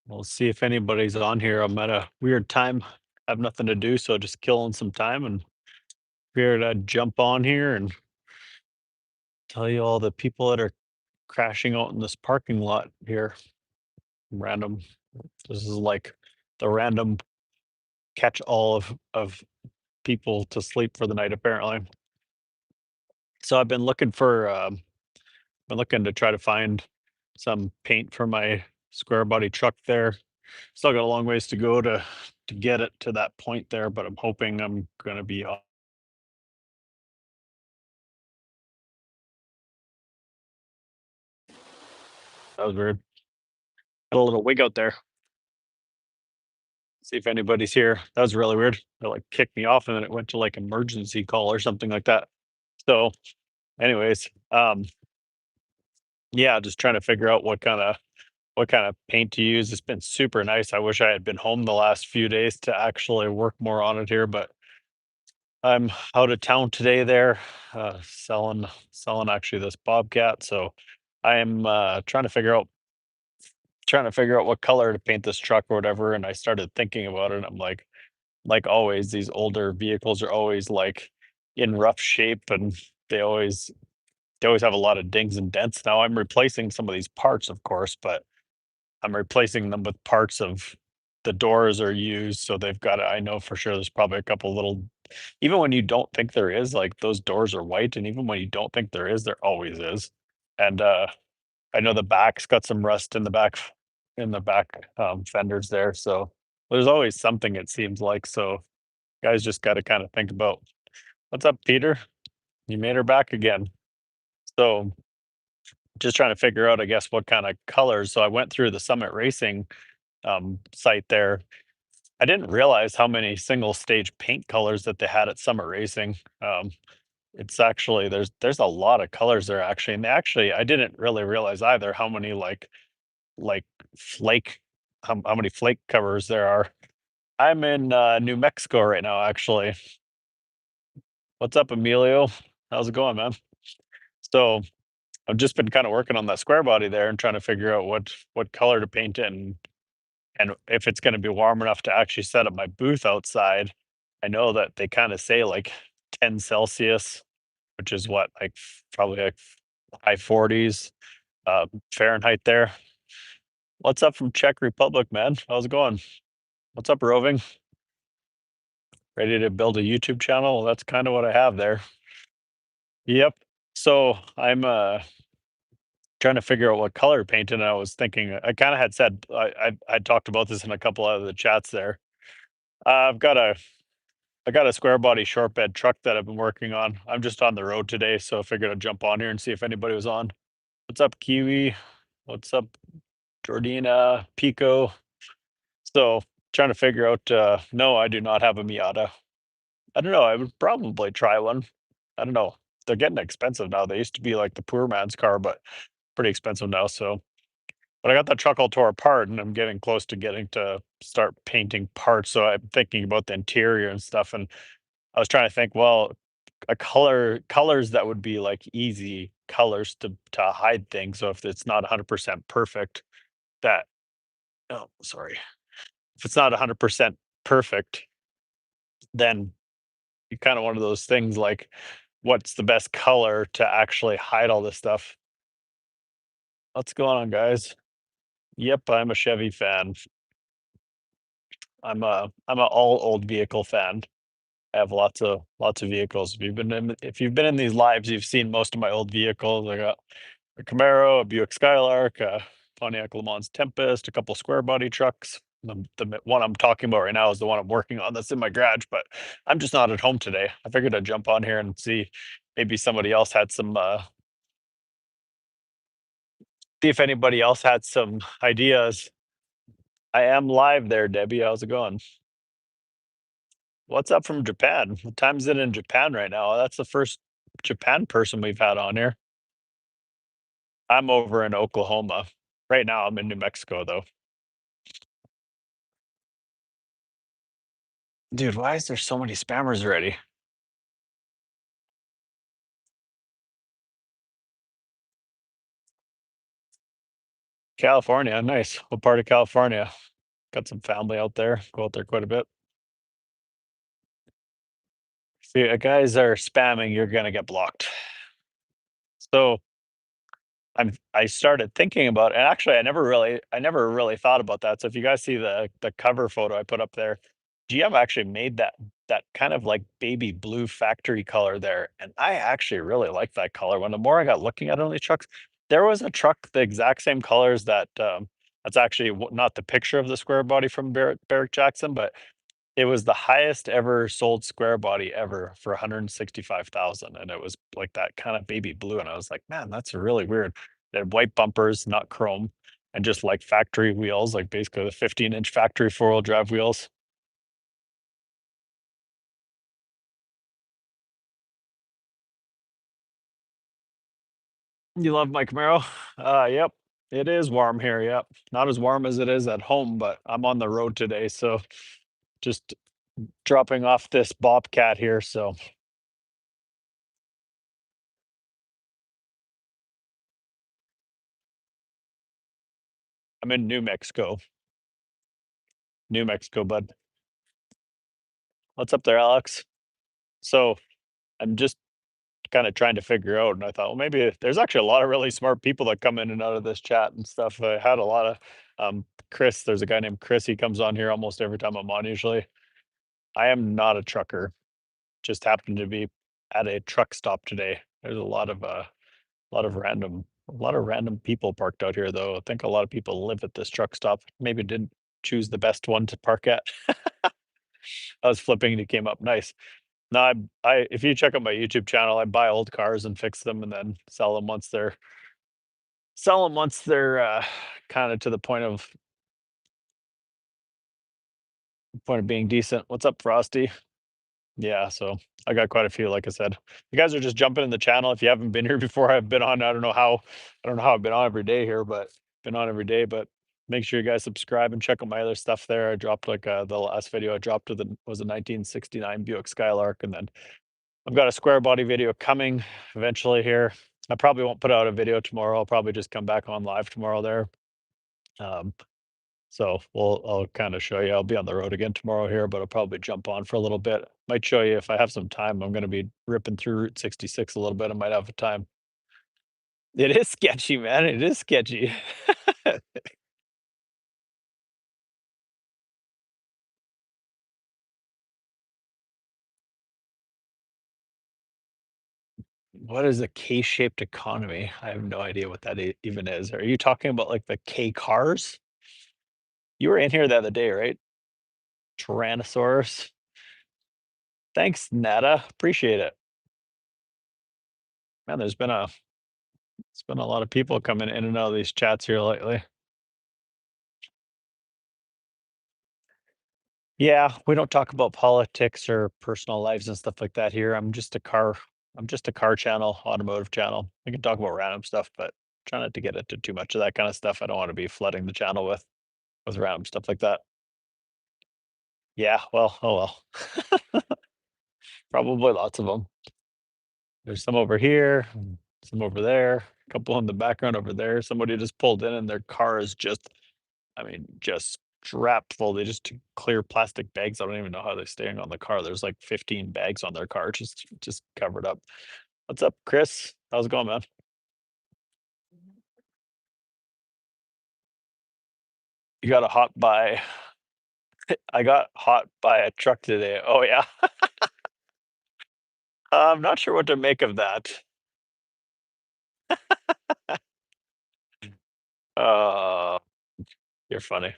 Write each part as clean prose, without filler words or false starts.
We'll see if anybody's on here. I'm at a weird time. I have nothing to do, so just killing some time and figured I'd jump on here and tell you all the people that are crashing out in this parking lot here. Random. This is like the random catch all of people to sleep for the night, apparently. So I've been looking to try to find some paint for my square body truck there. Still got a long ways to go to get it to that point there, but I'm hoping I'm gonna be that was weird. Got a little wig out there. See if anybody's here. That was really weird. It like kicked me off and then it went to like emergency call or something like that. So anyways, yeah, just trying to figure out what kind of paint to use. It's been super nice. I wish I had been home the last few days to actually work more on it here, but I'm out of town today there, selling actually this Bobcat. So I am trying to figure out what color to paint this truck or whatever. And I started thinking about it. And I'm like always, these older vehicles are always like in rough shape and they always they always have a lot of dings and dents. Now I'm replacing some of these parts, of course, but I'm replacing them with parts of the doors are used. So they've got I know for sure there's probably a couple little even when you don't think there is, like those doors are white, and even when you don't think there is, there always is. And I know the back's got some rust in the back fenders there, so there's always something it seems like, so guys just gotta kinda think about, "What's up, Peter? You made her back again." So, just trying to figure out, I guess, what kinda colors, so I went through the Summit Racing, site there. I didn't realize how many single stage paint colors that they had at Summit Racing. It's actually there's a lot of colors there actually, and actually I didn't really realize either how many like flake how many flake covers there are. I'm in New Mexico right now, actually. What's up, Emilio? How's it going, man? So I've just been kind of working on that square body there and trying to figure out what color to paint it and if it's going to be warm enough to actually set up my booth outside. I know that they kind of say like 10 Celsius, which is what like probably like high 40s Fahrenheit there. What's up from Czech Republic, man? How's it going? What's up, Roving? Ready to build a YouTube channel? Well, that's kind of what I have there. Yep. So I'm trying to figure out what color to paint, and I was thinking I kind of had said I talked about this in a couple of the chats there. I've got a I got a square body short bed truck that I've been working on. I'm just on the road today, so I figured I'd jump on here and see if anybody was on. What's up, Kiwi? What's up, Jordina, Pico? So trying to figure out. No, I do not have a Miata. I don't know. I would probably try one. I don't know. They're getting expensive now. They used to be like the poor man's car, but pretty expensive now. So, but I got that truck all tore apart, and I'm getting close to getting to start painting parts. So I'm thinking about the interior and stuff. And I was trying to think, well, a colors that would be like easy colors to hide things. So if it's not 100% perfect, that oh sorry, if it's not 100% perfect, then kind of one of those things like what's the best color to actually hide all this stuff. What's going on, guys? Yep, I'm a Chevy fan. I'm a all old vehicle fan. I have lots of vehicles. If you've been in these lives, you've seen most of my old vehicles. I got a Camaro, a Buick Skylark, a Pontiac Le Mans Tempest, a couple square body trucks. The one I'm talking about right now is the one I'm working on that's in my garage, but I'm just not at home today. I figured I'd jump on here and maybe somebody else had some see if anybody else had some ideas. I am live there, Debbie. How's it going? What's up from Japan? What time is it in Japan right now? That's the first Japan person we've had on here. I'm over in Oklahoma. Right now, I'm in New Mexico, though. Dude, why is there so many spammers already? California, nice. What part of California? Got some family out there. Go out there quite a bit. If you guys are spamming, you're gonna get blocked. So I started thinking about, and actually I never really thought about that. So if you guys see the cover photo I put up there, GM actually made that kind of like baby blue factory color there. And I actually really like that color. When the more I got looking at all these trucks, there was a truck the exact same colors that that's actually not the picture of the square body from Barrett Jackson, but it was the highest ever sold square body ever for 165,000, and it was like that kind of baby blue, and I was like, "Man, that's really weird." They had white bumpers, not chrome, and just like factory wheels, like basically the 15-inch factory four-wheel drive wheels. You love my Camaro? Yep. It is warm here, yep. Not as warm as it is at home, but I'm on the road today, so just dropping off this Bobcat here, so I'm in New Mexico. New Mexico, bud. What's up there, Alex? So I'm just kind of trying to figure out, and I thought, well, maybe there's actually a lot of really smart people that come in and out of this chat and stuff. I had a lot of Chris. There's a guy named Chris. He comes on here almost every time I'm on. Usually, I am not a trucker. Just happened to be at a truck stop today. There's a lot of random people parked out here, though. I think a lot of people live at this truck stop. Maybe didn't choose the best one to park at. I was flipping and he came up nice. No, I if you check out my YouTube channel, I buy old cars and fix them and then sell them once they're kind of to the point of being decent. What's up, Frosty? Yeah, so I got quite a few, like I said. You guys are just jumping in the channel. If you haven't been here before, I've been on. I don't know how I've been on every day here, but been on every day. But make sure you guys subscribe and check out my other stuff there. I dropped like the last video I dropped was a 1969 Buick Skylark, and then I've got a square body video coming eventually here. I probably won't put out a video tomorrow. I'll probably just come back on live tomorrow there. Um, so I'll kind of show you. I'll be on the road again tomorrow here, but I'll probably jump on for a little bit. Might show you if I have some time. I'm going to be ripping through Route 66 a little bit. I might have a time. It is sketchy, man. It is sketchy. What is a K-shaped economy? I have no idea what that even is. Are you talking about like the K cars? You were in here the other day, right? Tyrannosaurus. Thanks, Nata. Appreciate it. Man, it's been a lot of people coming in and out of these chats here lately. Yeah, we don't talk about politics or personal lives and stuff like that here. I'm just a car channel, automotive channel. We can talk about random stuff, but try not to get into too much of that kind of stuff. I don't want to be flooding the channel with random stuff like that. Yeah, well, oh well. Probably lots of them. There's some over here, some over there, a couple in the background over there. Somebody just pulled in and their car is just, I mean, just strapped full. They just took clear plastic bags. I don't even know how they're staying on the car. There's like 15 bags on their car, just covered up. What's up, Chris? How's it going, man? You got a hot buy. I got hot by a truck today. Oh yeah. I'm not sure what to make of that. Uh, you're funny.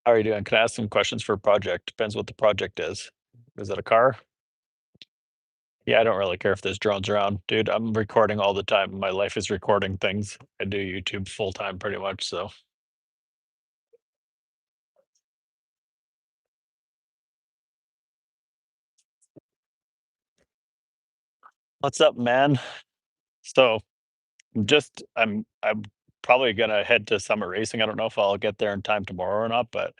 How are you doing? Can I ask some questions for a project? Depends what the project is. Is it a car? Yeah, I don't really care if there's drones around. Dude, I'm recording all the time. My life is recording things. I do YouTube full time pretty much. So what's up, man? So I'm probably gonna head to summer racing. I don't know if I'll get there in time tomorrow or not, but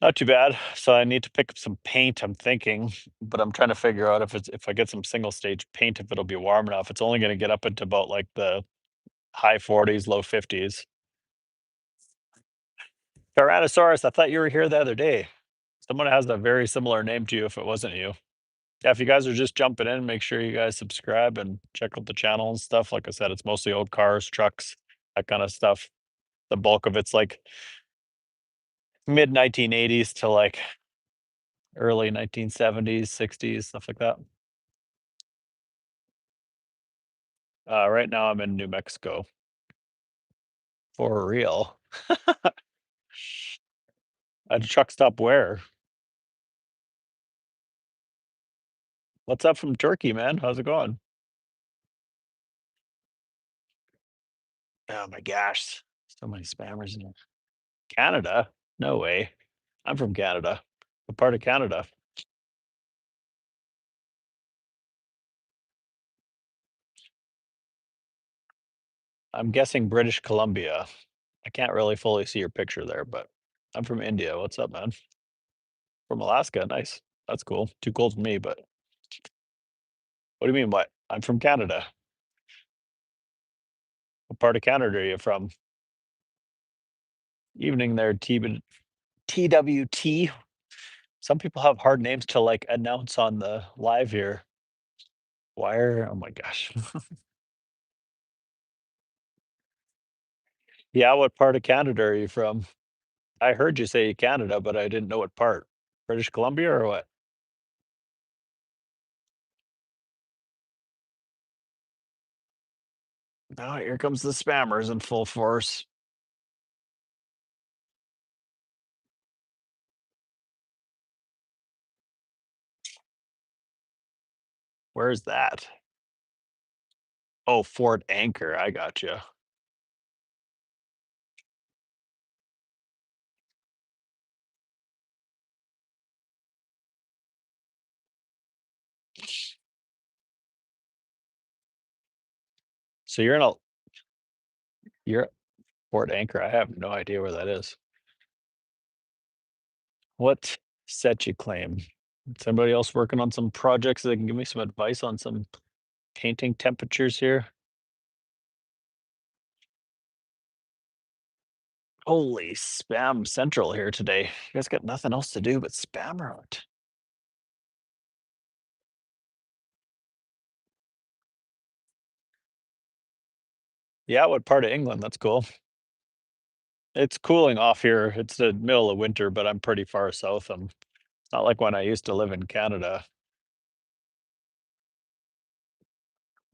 Not too bad. So I need to pick up some paint, I'm thinking, but I'm trying to figure out if I get some single stage paint, if it'll be warm enough. It's only gonna get up into about like the high 40s, low 50s. Tyrannosaurus, I thought you were here the other day. Someone has a very similar name to you if it wasn't you. Yeah, if you guys are just jumping in, make sure you guys subscribe and check out the channel and stuff. Like I said, it's mostly old cars, trucks, that kind of stuff. The bulk of it's like mid 1980s to like early 1970s, 60s, stuff like that. Right now I'm in New Mexico. For real. At a truck stop where? What's up from Turkey, man? How's it going? Oh my gosh. So many spammers in here. Canada? No way. I'm from Canada. What part of Canada? I'm guessing British Columbia. I can't really fully see your picture there, but I'm from India. What's up, man? From Alaska. Nice. That's cool. Too cold for me, but what do you mean what? I'm from Canada. What part of Canada are you from? Evening there, TWT. Some people have hard names to like announce on the live here. Wire. Oh my gosh. Yeah, what part of Canada are you from? I heard you say Canada, but I didn't know what part. British Columbia or what? Oh, here comes the spammers in full force. Where's that? Oh, Fort Anchor. I got you. So you're at Fort Anchor. I have no idea where that is. What set you claim? Somebody else working on some projects that can give me some advice on some painting temperatures here? Holy spam central here today. You guys got nothing else to do but spam out. Yeah, what part of England? That's cool. It's cooling off here. It's the middle of winter, but I'm pretty far south. It's not like when I used to live in Canada.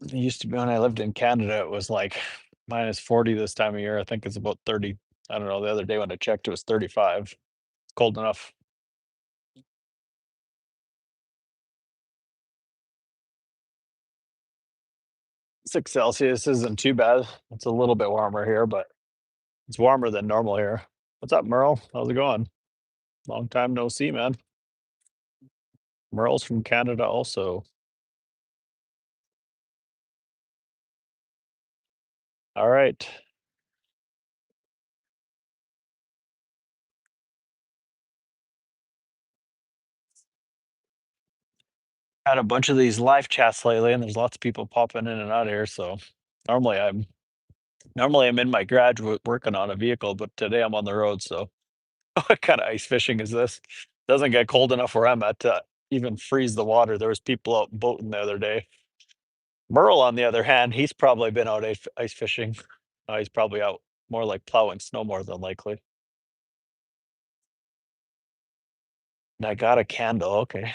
It used to be when I lived in Canada, it was like minus 40 this time of year. I think it's about 30. I don't know. The other day when I checked, it was 35. It's cold enough. 6 Celsius isn't too bad. It's a little bit warmer here, but it's warmer than normal here. What's up, Merle? How's it going? Long time no see, man. Merle's from Canada also. All right. Had a bunch of these live chats lately, and there's lots of people popping in and out here. So normally I'm normally I'm in my garage working on a vehicle, but today I'm on the road. So what kind of ice fishing is this? Doesn't get cold enough where I'm at to even freeze the water. There was people out boating the other day. Merle, on the other hand, he's probably been out ice fishing. He's probably out more like plowing snow more than likely. And I got a candle. Okay.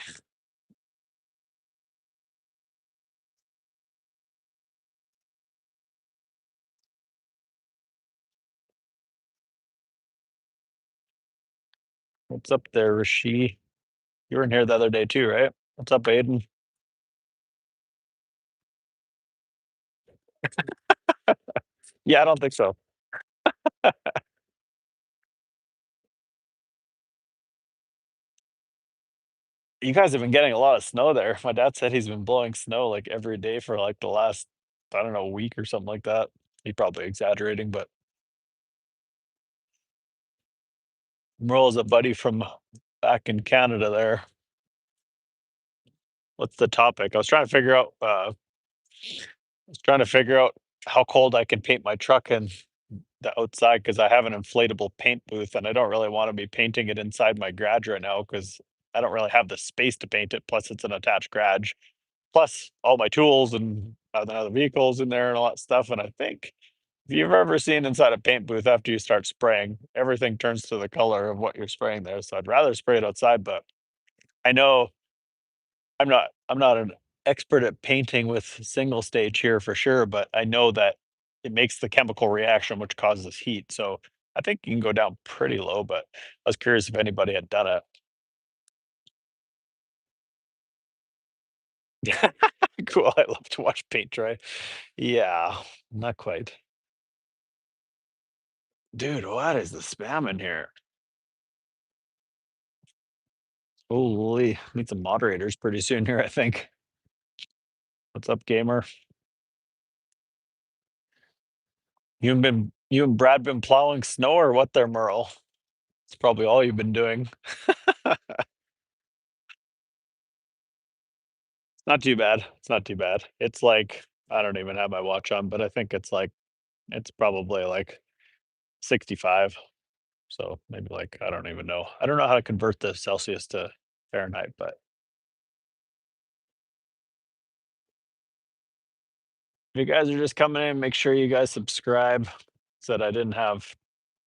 What's up there, Rishi? You were in here the other day too, right? What's up, Aiden? Yeah, I don't think so. You guys have been getting a lot of snow there. My dad said he's been blowing snow like every day for like the last, I don't know, week or something like that. He's probably exaggerating, but Merle's a buddy from back in Canada there. What's the topic? I was trying to figure out how cold I can paint my truck in the outside because I have an inflatable paint booth and I don't really want to be painting it inside my garage right now because I don't really have the space to paint it. Plus, it's an attached garage. Plus, all my tools and other vehicles in there and all that stuff. And I think if you've ever seen inside a paint booth after you start spraying, everything turns to the color of what you're spraying there. So I'd rather spray it outside, but I know I'm not an expert at painting with single stage here for sure, but I know that it makes the chemical reaction which causes heat. So I think you can go down pretty low, but I was curious if anybody had done it. Cool. I love to watch paint dry. Yeah, not quite. Dude, what is the spam in here? Holy, need some moderators pretty soon here, I think. What's up, gamer? You and Brad been plowing snow or what there, Merle? It's probably all you've been doing. Not too bad. It's not too bad. It's like I don't even have my watch on, but I think it's probably like 65. So maybe like I don't even know. I don't know how to convert the Celsius to Fahrenheit, but if you guys are just coming in, make sure you guys subscribe. Said I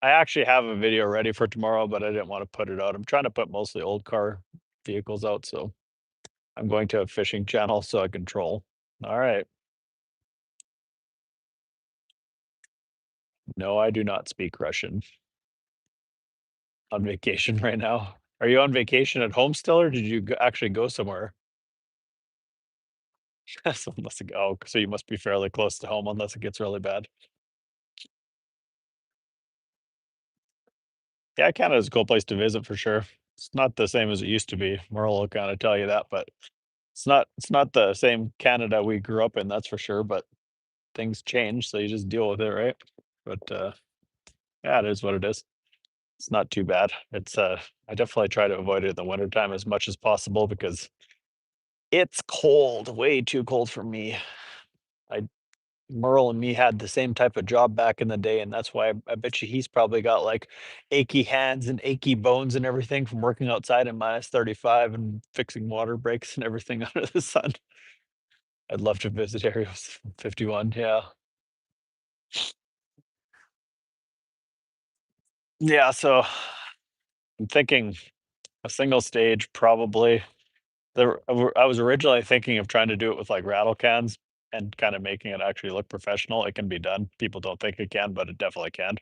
actually have a video ready for tomorrow, but I didn't want to put it out. I'm trying to put mostly old car vehicles out, so I'm going to a fishing channel so I can troll. All right. No, I do not speak Russian. On vacation right now. Are you on vacation at home still, or did you actually go somewhere? So unless it, oh, so you must be fairly close to home unless it gets really bad. Yeah, Canada's a cool place to visit for sure. It's not the same as it used to be. Merle will kind of tell you that, but it's not the same Canada we grew up in, that's for sure. But things change, so you just deal with it, right? But yeah, it is what it is. It's not too bad. I definitely try to avoid it in the wintertime as much as possible because it's cold, way too cold for me. I Merle and me had the same type of job back in the day, and that's why I bet you he's probably got like achy hands and achy bones and everything from working outside in -35 and fixing water breaks and everything under the sun. I'd love to visit areas 51. Yeah. Yeah. So I'm thinking a single stage probably. I was originally thinking of trying to do it with like rattle cans and kind of making it actually look professional. It can be done. People don't think it can, but it definitely can.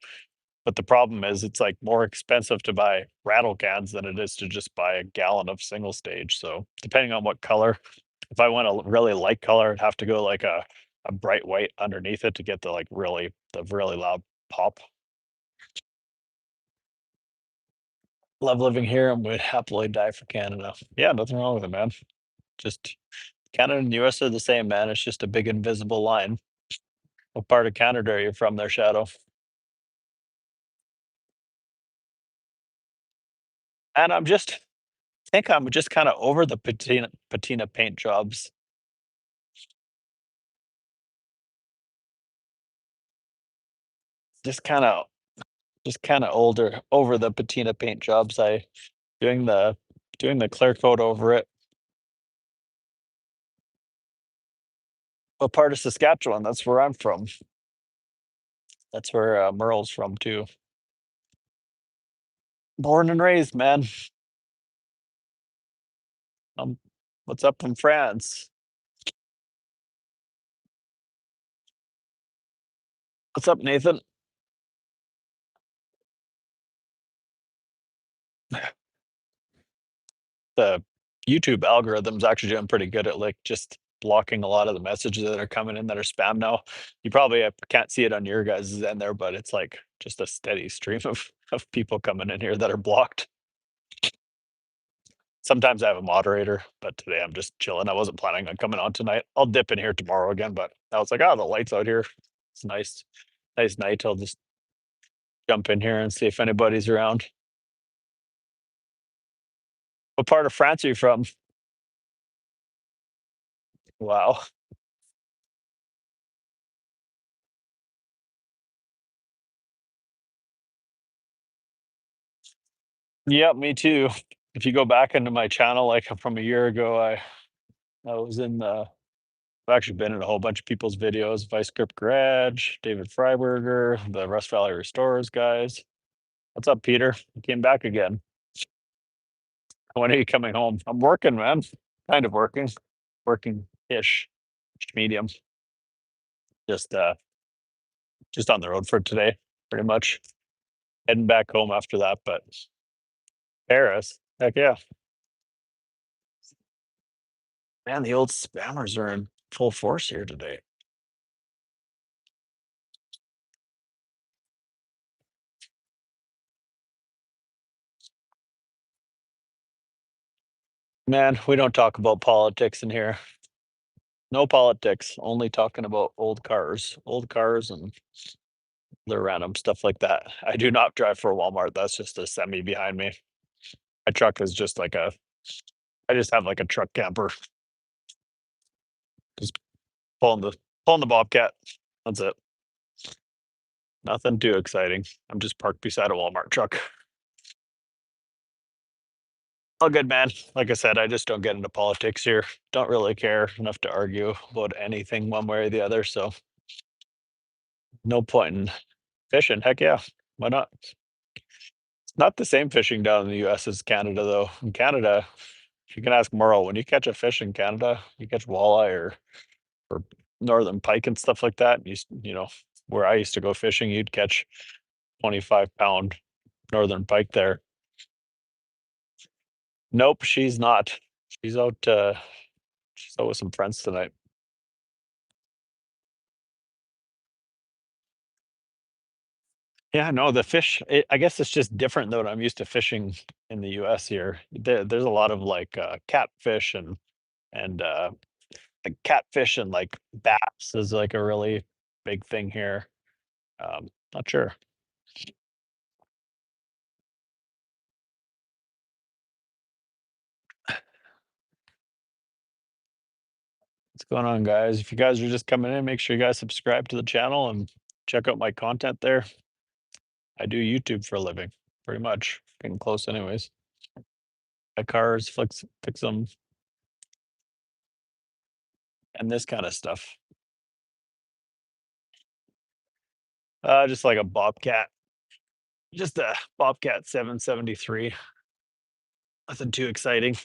But the problem is it's like more expensive to buy rattle cans than it is to just buy a gallon of single stage. So depending on what color, if I want a really light color, I'd have to go like a bright white underneath it to get the really loud pop. Love living here and would happily die for Canada. Yeah, nothing wrong with it, man. Just Canada and US are the same, man. It's just a big invisible line. What part of Canada are you from there, Shadow? And I'm just kind of over the patina paint jobs. Just kind of just kinda older over the patina paint jobs. I doing the doing the clear coat over it. What part of Saskatchewan? That's where I'm from. That's where, Merle's from too. Born and raised, man. Um, what's up from France? What's up, Nathan? The YouTube algorithm's actually doing pretty good at, like, just blocking a lot of the messages that are coming in that are spam now. You probably, can't see it on your guys' end there, but it's, like, just a steady stream of people coming in here that are blocked. Sometimes I have a moderator, but today I'm just chilling. I wasn't planning on coming on tonight. I'll dip in here tomorrow again, but I was like, oh, the lights out here. It's nice. Nice night. I'll just jump in here and see if anybody's around. What part of France are you from? Wow. Yep, me too. If you go back into my channel, like from a year ago, I was in I've actually been in a whole bunch of people's videos, Vice Grip Garage, David Freiberger, the Rust Valley Restorers guys. What's up, Peter? You came back again. When are you coming home? I'm working, man. Kind of working. Working-ish. Medium. Just on the road for today, pretty much. Heading back home after that, but Paris. Heck yeah. Man, the old spammers are in full force here today. Man, we don't talk about politics in here. No politics, only talking about old cars and the random stuff like that. I do not drive for a Walmart. That's just a semi behind me. My truck is just like I just have like a truck camper, just pulling the Bobcat. That's it. Nothing too exciting. I'm just parked beside a Walmart truck. All good, man. Like I said, I just don't get into politics here. Don't really care enough to argue about anything one way or the other. So no point in fishing. Heck yeah. Why not? It's not the same fishing down in the US as Canada, though. In Canada, if you can ask Merle, when you catch a fish in Canada, you catch walleye or northern pike and stuff like that. You know, where I used to go fishing, you'd catch 25-pound northern pike there. Nope, she's not. She's out she's out with some friends tonight. Yeah, no, the fish, I guess it's just different than what I'm used to fishing in the US here. There's a lot of like catfish and like catfish and like bass is like a really big thing here. Not sure. What's going on, guys? If you guys are just coming in, make sure you guys subscribe to the channel and check out my content there. I do YouTube for a living, pretty much. Getting close anyways. My cars, fix them, and this kind of stuff. Just like a Bobcat. Just a Bobcat 773. Nothing too exciting.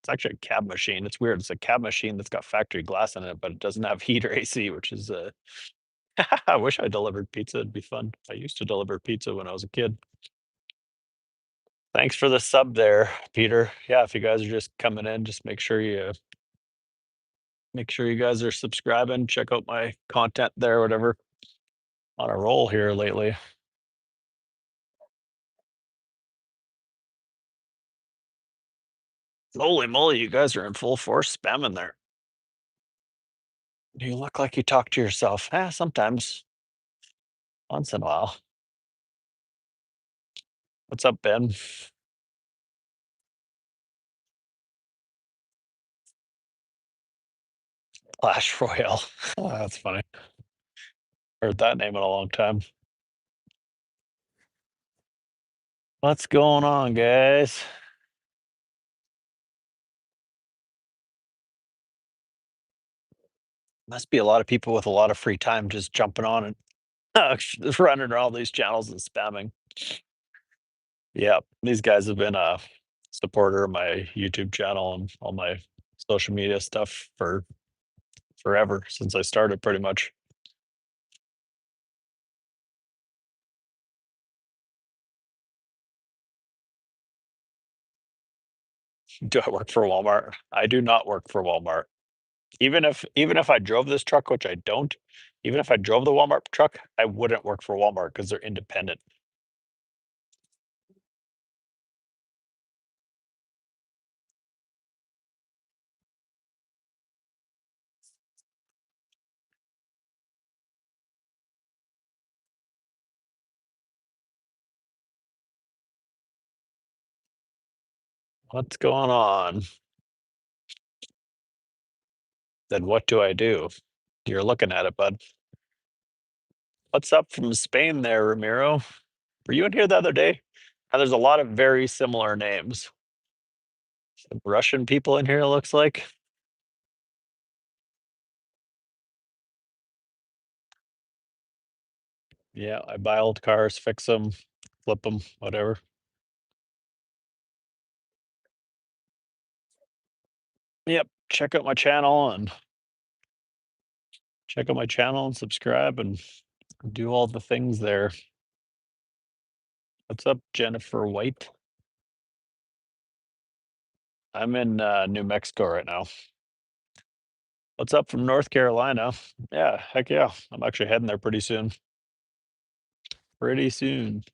It's actually a cab machine. It's weird. It's a cab machine that's got factory glass in it, but it doesn't have heat or AC, which is I wish I delivered pizza. It'd be fun. I used to deliver pizza when I was a kid. Thanks for the sub there, Peter. Yeah, if you guys are just coming in, just make sure you guys are subscribing. Check out my content there, whatever. On a roll here lately. Holy moly, you guys are in full force spamming there. You look like you talk to yourself. Sometimes, once in a while. What's up, Ben? Clash Royale. Oh, that's funny. Heard that name in a long time. What's going on, guys? Must be a lot of people with a lot of free time just jumping on and running all these channels and spamming. Yeah, these guys have been a supporter of my YouTube channel and all my social media stuff for forever since I started, pretty much. Do I work for Walmart? I do not work for Walmart. Even if I drove this truck, which I don't, even if I drove the Walmart truck, I wouldn't work for Walmart because they're independent. What's going on? Then what do I do? You're looking at it, bud. What's up from Spain there, Ramiro? Were you in here the other day? There's a lot of very similar names. Some Russian people in here, it looks like. Yeah, I buy old cars, fix them, flip them, whatever. Yep. Check out my channel and subscribe and do all the things there. What's up, Jennifer White? I'm in New Mexico right now. What's up from North Carolina? Yeah, heck yeah. I'm actually heading there pretty soon. Pretty soon.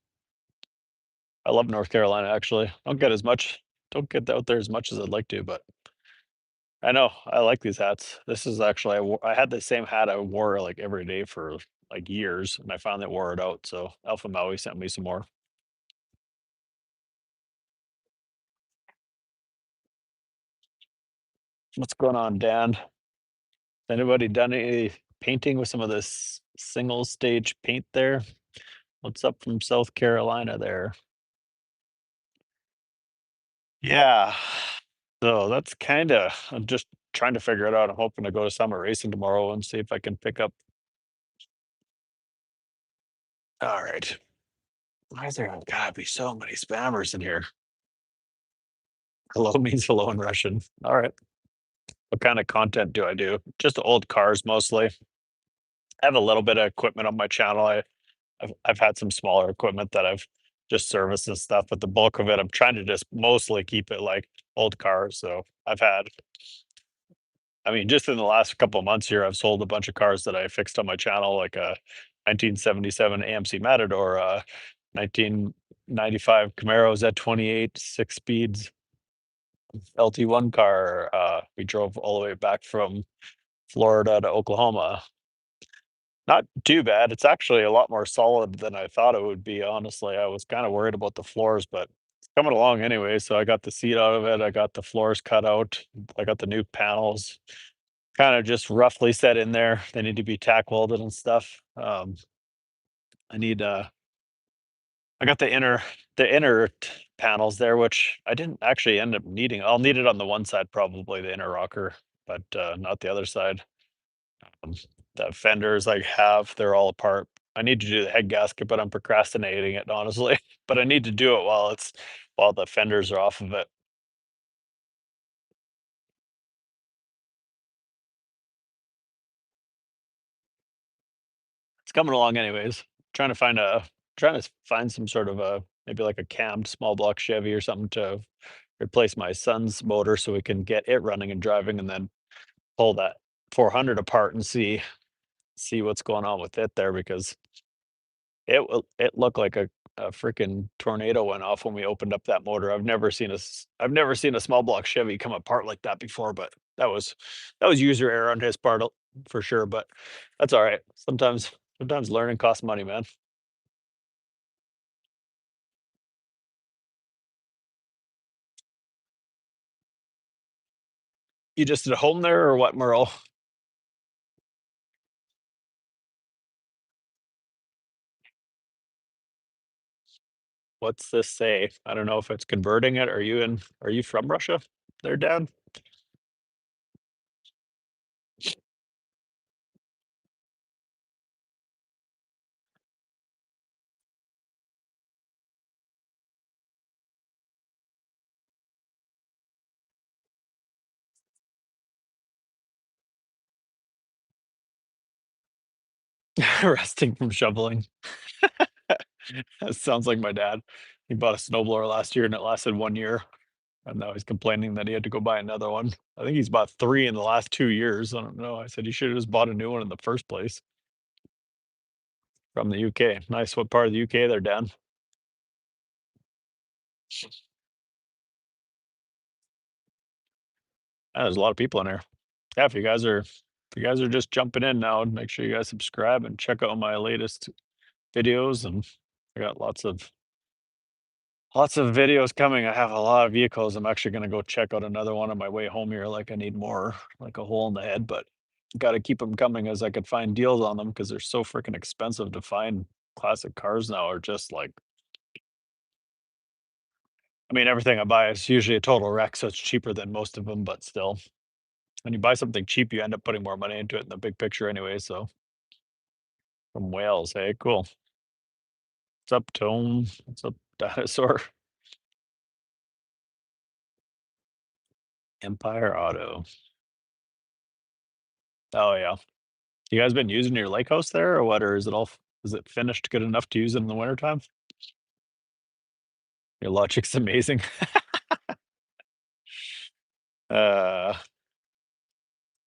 I love North Carolina actually. Don't get out there as much as I'd like to, but I know I like these hats. This is actually I had the same hat I wore like every day for like years, and I finally wore it out. So Alpha Maui sent me some more. What's going on, Dan? Anybody done any painting with some of this single stage paint there? What's up from South Carolina there? Yeah. So that's kind of, I'm just trying to figure it out. I'm hoping to go to summer racing tomorrow and see if I can pick up. All right. Why is there gotta be so many spammers in here? Hello means hello in Russian. All right. What kind of content do I do? Just old cars mostly. I have a little bit of equipment on my channel. I've had some smaller equipment that I've just serviced and stuff, but the bulk of it, I'm trying to just mostly keep it like old cars. So I mean, just in the last couple of months here, I've sold a bunch of cars that I fixed on my channel, like a 1977 AMC Matador, 1995 Camaro Z28, 6 speeds, LT1 car. We drove all the way back from Florida to Oklahoma. Not too bad. It's actually a lot more solid than I thought it would be, honestly. I was kind of worried about the floors, but it's coming along anyway. So I got the seat out of it. I got the floors cut out. I got the new panels kind of just roughly set in there. They need to be tack welded and stuff. I need I got the inner panels there, which I didn't actually end up needing. I'll need it on the one side probably, the inner rocker, but not the other side. Um, the fenders I have, they're all apart. I need to do the head gasket, but I'm procrastinating it honestly. But I need to do it while the fenders are off of it. It's coming along anyways. Trying to find some sort of a maybe like a cammed small block Chevy or something to replace my son's motor so we can get it running and driving and then pull that 400 apart and see what's going on with it there because it looked like a freaking tornado went off when we opened up that motor. I've never seen a small block Chevy come apart like that before, but that was user error on his part for sure, but that's all right. Sometimes learning costs money, man. You just at home there or what, Merle? What's this say? I don't know if it's converting it. Are you from Russia there, Dad? Resting from shoveling. That sounds like my dad. He bought a snowblower last year and it lasted 1 year. And now he's complaining that he had to go buy another one. I think he's bought three in the last 2 years. I don't know. I said he should have just bought a new one in the first place from the UK. Nice. What part of the UK there, Dan? There's a lot of people in here. Yeah, if you guys are just jumping in now, make sure you guys subscribe and check out my latest videos. And I got Lots of videos coming. I have a lot of vehicles. I'm actually gonna go check out another one on my way home here. Like I need more, like a hole in the head, but got to keep them coming as I could find deals on them because they're so freaking expensive to find. Classic cars now are just like, I mean, everything I buy is usually a total wreck, so it's cheaper than most of them, but still, when you buy something cheap, you end up putting more money into it in the big picture anyway. So from Wales, hey, cool. What's up, Tone? What's up, Dinosaur? Empire Auto. Oh yeah. You guys been using your lake house there or what? Or is it all is it finished good enough to use it in the wintertime? Your logic's amazing. Uh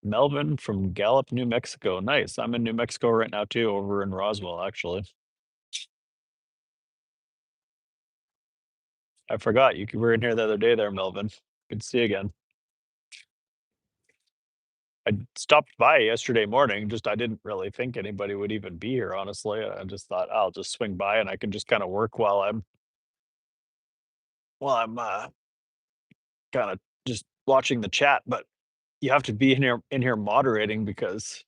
Melvin from Gallup, New Mexico. Nice. I'm in New Mexico right now too, over in Roswell, actually. I forgot you were in here the other day there, Melvin. Good to see you again. I stopped by yesterday morning. Just I didn't really think anybody would even be here, honestly. I just thought I'll just swing by and I can just kind of work while I'm kind of just watching the chat. But you have to be in here moderating because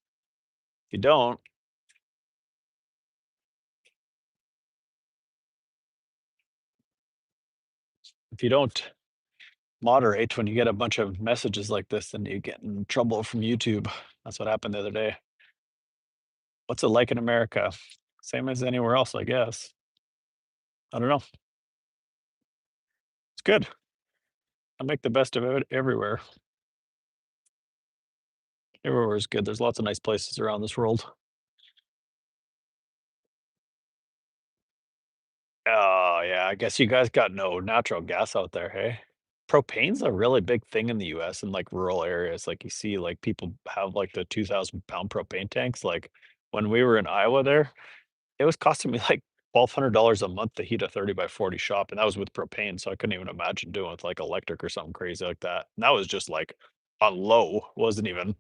if you don't, if you don't moderate when you get a bunch of messages like this, then you get in trouble from YouTube. That's what happened the other day. What's it like in America? Same as anywhere else, I guess. I don't know. It's good. I make the best of it everywhere. Everywhere is good. There's lots of nice places around this world. Oh yeah, I guess you guys got no natural gas out there, hey? Propane's a really big thing in the US in like rural areas. Like you see like people have like the 2,000 pound propane tanks. Like when we were in Iowa there, it was costing me like $1,200 a month to heat a 30 by 40 shop, and that was with propane, so I couldn't even imagine doing it with, like, electric or something crazy like that. And that was just, like, on low, wasn't even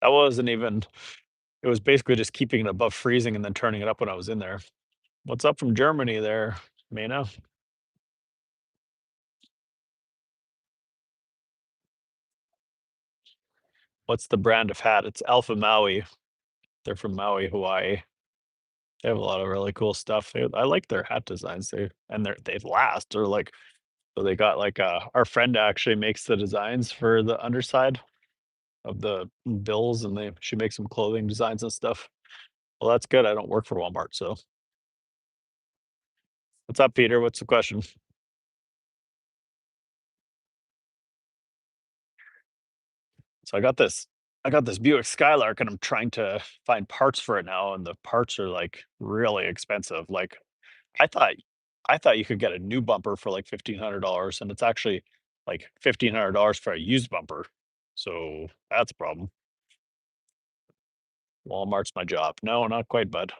that wasn't even it was basically just keeping it above freezing and then turning it up when I was in there. What's up from Germany there, Mina? What's the brand of hat? It's Alpha Maui. They're from Maui, Hawaii. They have a lot of really cool stuff. I like their hat designs. They last. They're, like so they got, like, our friend actually makes the designs for the underside of the bills, and she makes some clothing designs and stuff. Well, that's good. I don't work for Walmart, so what's up, Peter? What's the question? So I got this Buick Skylark, and I'm trying to find parts for it now, and the parts are like really expensive. Like I thought I thought you could get a new bumper for like $1,500, and it's actually like $1,500 for a used bumper. So that's a problem. Walmart's my job. No, not quite, bud.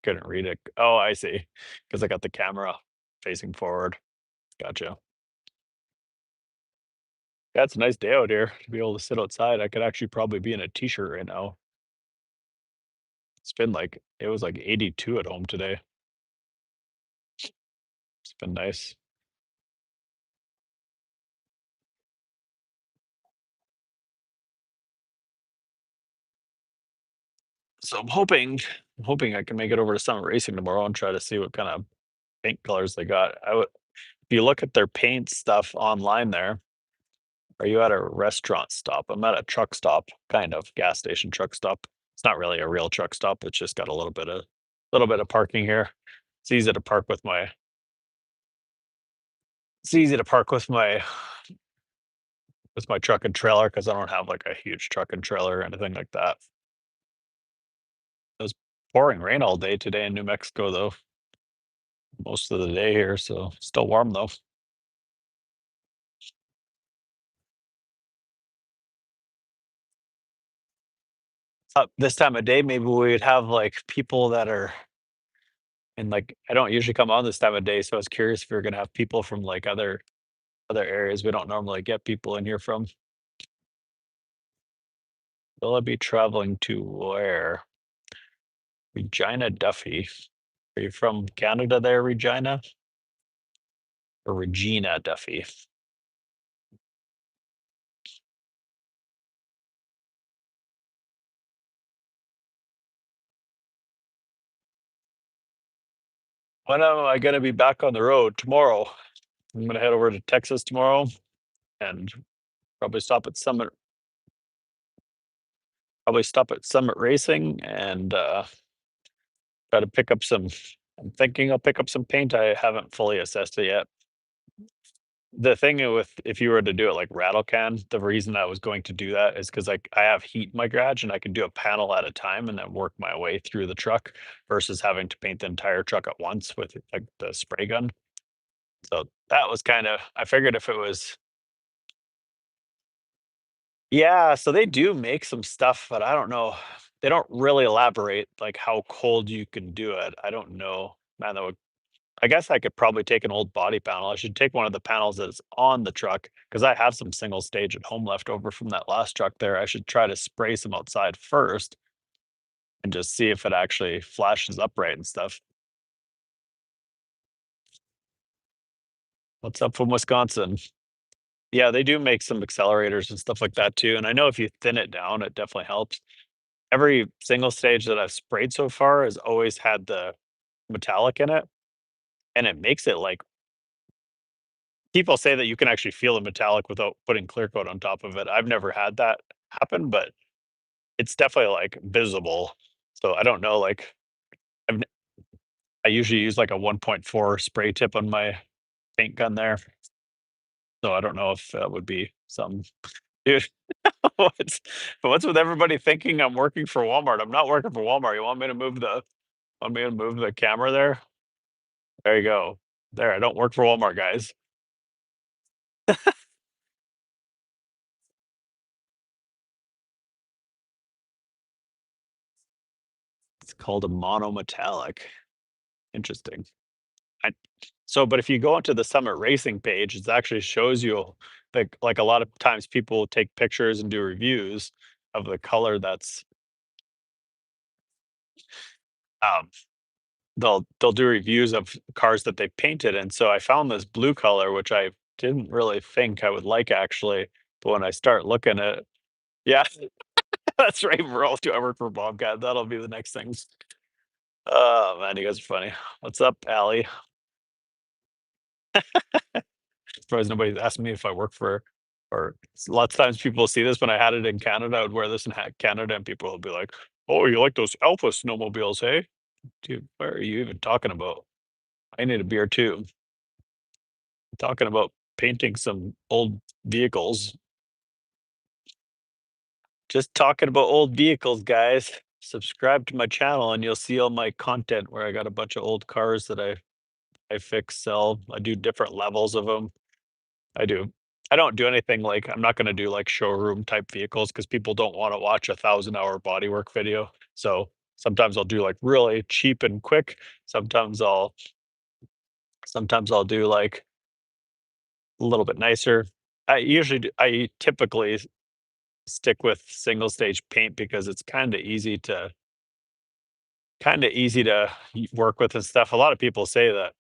Couldn't read it. Oh, I see. Because I got the camera facing forward. Gotcha. Yeah, it's a nice day out here to be able to sit outside. I could actually probably be in a t-shirt right now. It was like 82 at home today. It's been nice. So I'm hoping I can make it over to Summit Racing tomorrow and try to see what kind of paint colors they got. If you look at their paint stuff online there, are you at a restaurant stop? I'm at a truck stop, kind of gas station truck stop. It's not really a real truck stop. It's just got a little bit of parking here. It's easy to park with my it's easy to park with my truck and trailer because I don't have like a huge truck and trailer or anything like that. It was pouring rain all day today in New Mexico though, most of the day here, so still warm though. This time of day, maybe we'd have like people that are and like I don't usually come on this time of day, so I was curious if you're gonna have people from like other areas we don't normally get people in here from. Will I be traveling to where? Regina Duffy. Are you from Canada there, Regina? Or Regina Duffy? When am I gonna be back on the road? Tomorrow. I'm gonna head over to Texas tomorrow and probably stop at Summit Racing and try to pick up some. I'm thinking I'll pick up some paint. I haven't fully assessed it yet. The thing with if you were to do it like rattle can, the reason I was going to do that is because like I have heat in my garage and I can do a panel at a time and then work my way through the truck versus having to paint the entire truck at once with like the spray gun. So that was kind of I figured if it was yeah, so they do make some stuff, but I don't know. They don't really elaborate like how cold you can do it. I don't know. Man, that would I guess I could probably take an old body panel. I should take one of the panels that's on the truck because I have some single stage at home left over from that last truck there. I should try to spray some outside first and just see if it actually flashes upright and stuff. What's up from Wisconsin? Yeah, they do make some accelerators and stuff like that too. And I know if you thin it down, it definitely helps. Every single stage that I've sprayed so far has always had the metallic in it, and it makes it like people say that you can actually feel the metallic without putting clear coat on top of it. I've never had that happen, but it's definitely, like, visible. So I don't know, like, I've n I usually use, like, a 1.4 spray tip on my paint gun there, so I don't know if that would be some dude, what's with everybody thinking I'm working for Walmart? I'm not working for Walmart. You want me to move the camera there? There you go. There, I don't work for Walmart, guys. It's called a monometallic. Interesting. I so, but if you go onto the Summit Racing page, it actually shows you like a lot of times people take pictures and do reviews of the color that's um they'll do reviews of cars that they painted. And so I found this blue color, which I didn't really think I would like actually. But when I start looking at it, yeah, that's right, bro. Do I work for Bobcat? That'll be the next thing. Oh man, you guys are funny. What's up, Allie? Surprised nobody's asked me if I work for or lots of times people see this when I had it in Canada, I would wear this in Canada and people will be like, "Oh, you like those Alpha snowmobiles, hey?" Dude, what are you even talking about? I need a beer too. Talking about painting some old vehicles. Just talking about old vehicles, guys. Subscribe to my channel and you'll see all my content where I got a bunch of old cars that I fix, sell. I do different levels of them. I do. I don't do anything like I'm not gonna do like showroom type vehicles because people don't wanna watch a 1,000-hour bodywork video. So sometimes I'll do like really cheap and quick. Sometimes I'll sometimes I'll do like a little bit nicer. I typically stick with single stage paint because it's kinda easy to work with and stuff. A lot of people say that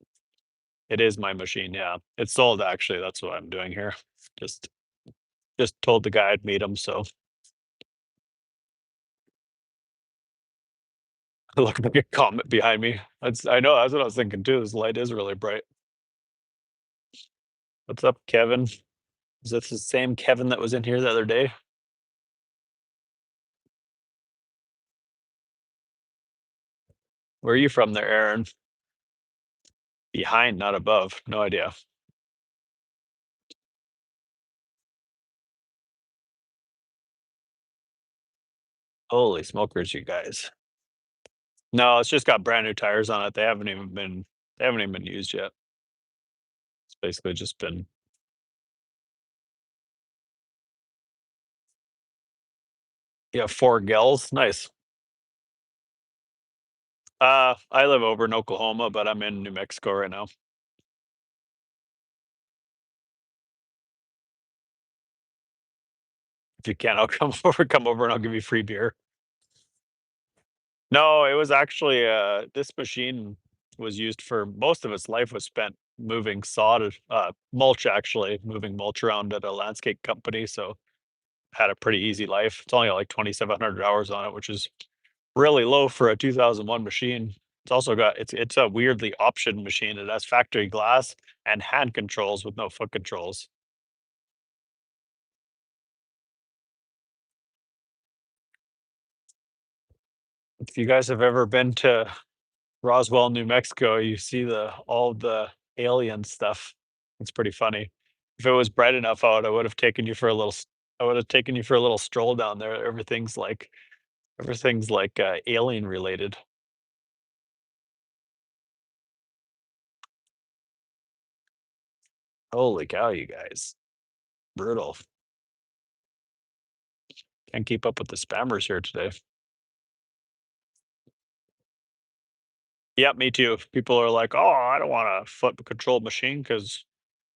it is my machine, yeah. It's sold actually, that's what I'm doing here. Just just told the guy I'd meet him, so it looked like a comet behind me. I know, that's what I was thinking too, this light is really bright. What's up, Kevin? Is this the same Kevin that was in here the other day? Where are you from there, Aaron? Behind, not above. No idea. Holy smokers, you guys. No, it's just got brand new tires on it. They haven't even been used yet. It's basically just been yeah, 4 gills. Nice. I live over in Oklahoma, but I'm in New Mexico right now. If you can, I'll come over and I'll give you free beer. No, it was actually, this machine was used for most of its life was spent moving sod, mulch actually, moving mulch around at a landscape company, so had a pretty easy life. It's only like 2,700 hours on it, which is really low for a 2001 machine. It's also got it's a weirdly option machine. It has factory glass and hand controls with no foot controls. If you guys have ever been to Roswell, New Mexico, you see the all the alien stuff. It's pretty funny. If it was bright enough out, I would have taken you for a little I would have taken you for a little stroll down there. Everything's like alien related. Holy cow, you guys. Brutal. Can't keep up with the spammers here today. Yeah, me too. People are like, "Oh, I don't want a foot controlled machine because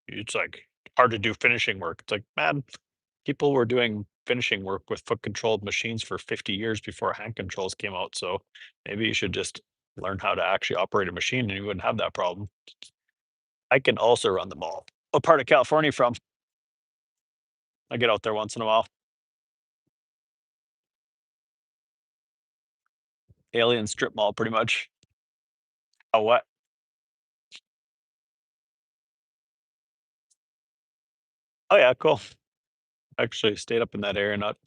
it's like hard to do finishing work." It's like, man, people were doing finishing work with foot controlled machines for 50 years before hand controls came out. So maybe you should just learn how to actually operate a machine and you wouldn't have that problem. I can also run them all. What part of California you from? I get out there once in a while. Alien strip mall, pretty much. Oh, what? Oh, yeah, cool. Actually, stayed up in that area, not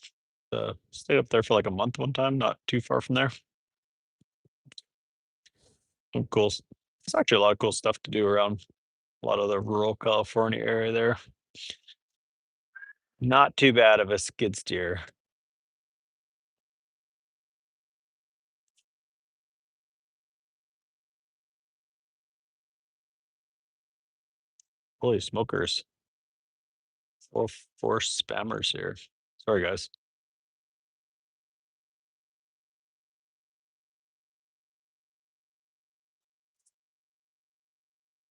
stayed up there for like a month one time, not too far from there. Some cool. There's actually a lot of cool stuff to do around a lot of the rural California area there. Not too bad of a skid steer. Holy smokers. Four four spammers here. Sorry guys.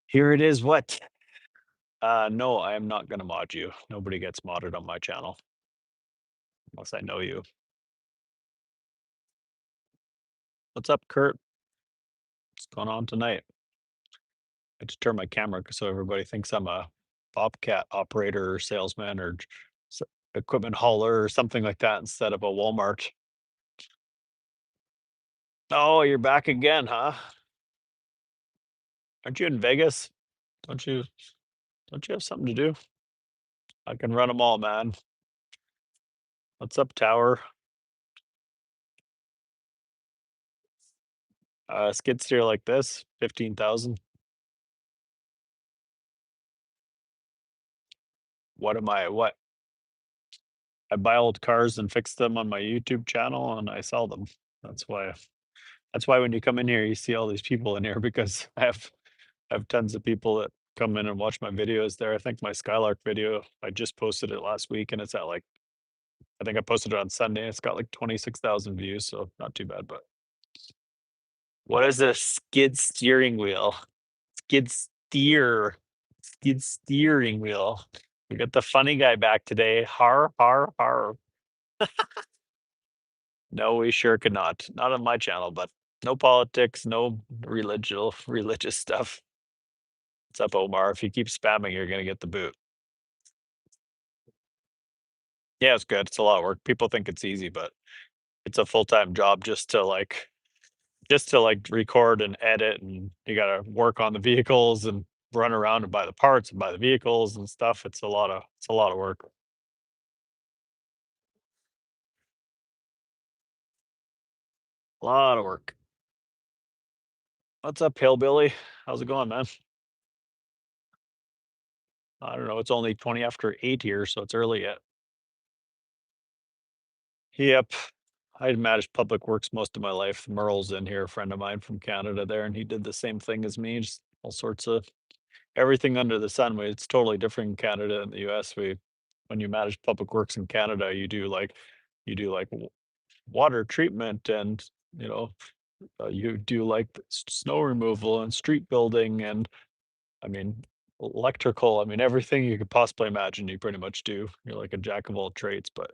Here it is. What? No, I am not gonna mod you. Nobody gets modded on my channel unless I know you. What's up, Kurt? What's going on tonight? I had to turn my camera so everybody thinks I'm a Bobcat operator or salesman or s- equipment hauler or something like that instead of a Walmart. Oh, you're back again, huh? Aren't you in Vegas? Don't you don't you have something to do? I can run them all, man. What's up, Tower? Skid steer like this, 15,000. What? I buy old cars and fix them on my YouTube channel and I sell them. That's why that's why when you come in here, you see all these people in here because I have tons of people that come in and watch my videos there. I think my Skylark video, I just posted it last week and it's at like I think I posted it on Sunday. It's got like 26,000 views, so not too bad, but what is a skid steering wheel? Skid steer. Skid steering wheel. We got the funny guy back today. Har har har. No, we sure could not. Not on my channel, but no politics, no religious stuff. What's up, Omar? If you keep spamming, you're gonna get the boot. Yeah, it's good. It's a lot of work. People think it's easy, but it's a full-time job just to like record and edit and you gotta work on the vehicles and run around and buy the parts and buy the vehicles and stuff. It's a lot of work. A lot of work. What's up, Hillbilly? How's it going, man? I don't know. It's only 20 after 8 here, so it's early yet. Yep. I managed public works most of my life. Merle's in here, a friend of mine from Canada there, and he did the same thing as me, just all sorts of everything under the sun. It's totally different in Canada and the US. When you manage public works in Canada, you do like water treatment and you know you do like snow removal and street building and I mean electrical. I mean everything you could possibly imagine. You pretty much do. You're like a jack of all trades, but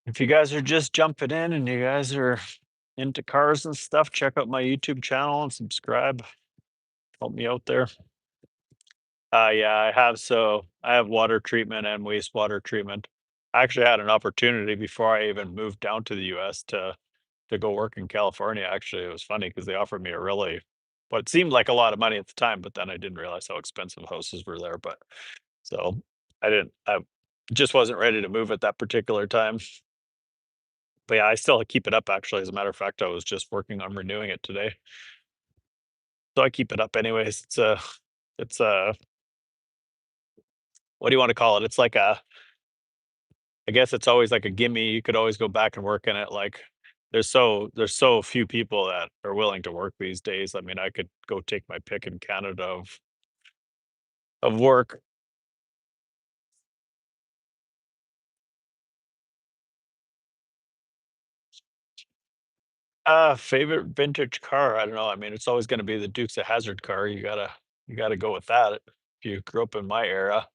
If you guys are just jumping in and you guys are into cars and stuff, check out my YouTube channel and subscribe. Help me out there. Yeah, I have. So I have water treatment and wastewater treatment. I actually had an opportunity before I even moved down to the US to go work in California. Actually, it was funny because they offered me a really what seemed like a lot of money at the time, but then I didn't realize how expensive houses were there. But so I just wasn't ready to move at that particular time. But yeah, I still keep it up actually. As a matter of fact, I was just working on renewing it today. So I keep it up anyways. It's a what do you want to call it? It's like a I guess it's always like a gimme. You could always go back and work in it. Like there's so few people that are willing to work these days. I mean, I could go take my pick in Canada of work. Favorite vintage car? I don't know. I mean, it's always going to be the Dukes of Hazzard car. You gotta go with that if you grew up in my era.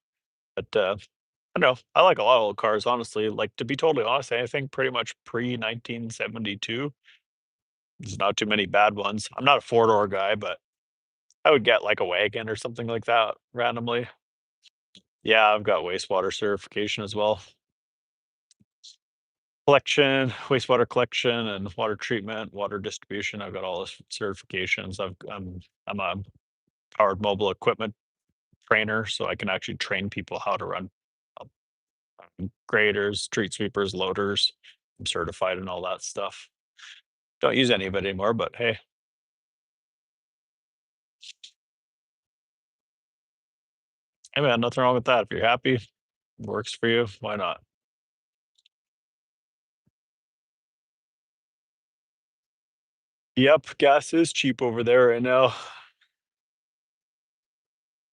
But I don't know. I like a lot of old cars, honestly. Like to be totally honest, anything pretty much pre 1972. There's not too many bad ones. I'm not a four-door guy, but I would get like a wagon or something like that randomly. Yeah, I've got wastewater certification as well. Collection, wastewater collection and water treatment, water distribution. I've got all the certifications. I'm a powered mobile equipment trainer, so I can actually train people how to run graders, street sweepers, loaders. I'm certified in all that stuff. Don't use any of it anymore, but hey, hey man, nothing wrong with that. If you're happy, works for you, why not? Yep, gas is cheap over there right now.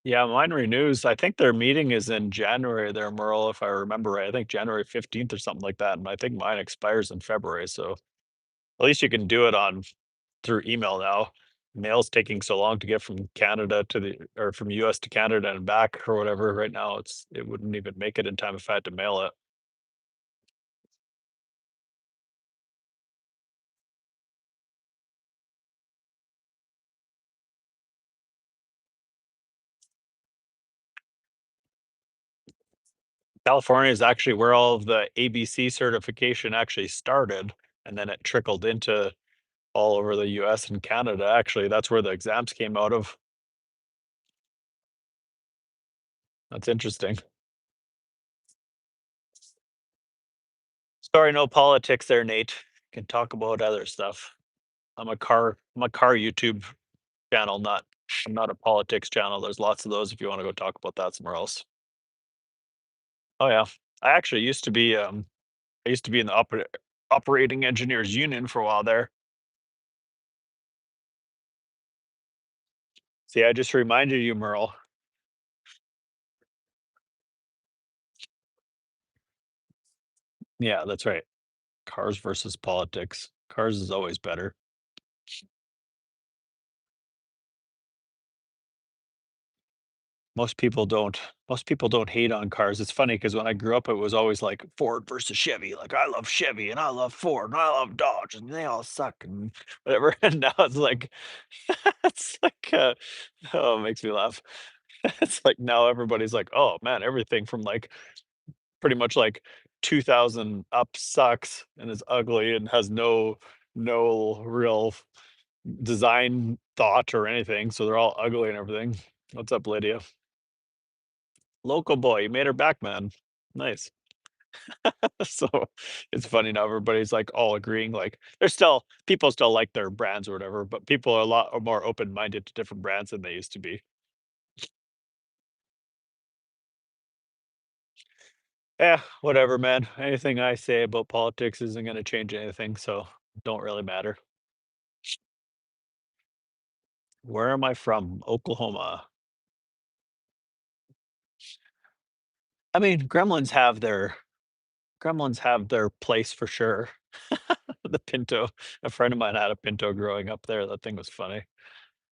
Yeah, mine renews. I think their meeting is in January there, Merle, if I remember right. I think January 15th or something like that. And I think mine expires in February. So at least you can do it on through email now. Mail's taking so long to get from Canada to the or from US to Canada and back or whatever. Right now it wouldn't even make it in time if I had to mail it. California is actually where all of the ABC certification actually started, and then it trickled into all over the US and Canada. Actually, that's where the exams came out of. That's interesting. Sorry, no politics there, Nate. Can talk about other stuff. I'm a car YouTube channel, I'm not a politics channel. There's lots of those if you want to go talk about that somewhere else. Oh yeah. I actually used to be in the operating engineers union for a while there. See, I just reminded you, Merle. Yeah, that's right. Cars versus politics. Cars is always better. Most people don't hate on cars. It's funny because when I grew up, it was always like Ford versus Chevy. Like I love Chevy and I love Ford and I love Dodge and they all suck and whatever. And now it's like it's like oh, it makes me laugh. It's like now everybody's like, oh man, everything from like pretty much like 2000 up sucks and is ugly and has no real design thought or anything. So they're all ugly and everything. What's up, Lydia? Local boy, you made her back, man. Nice. So it's funny now everybody's like all agreeing. Like there's still people still like their brands or whatever, but people are a lot more open minded to different brands than they used to be. Yeah, whatever, man. Anything I say about politics isn't going to change anything, so don't really matter. Where am I from? Oklahoma. I mean, gremlins have their place for sure. The Pinto. A friend of mine had a Pinto growing up there. That thing was funny.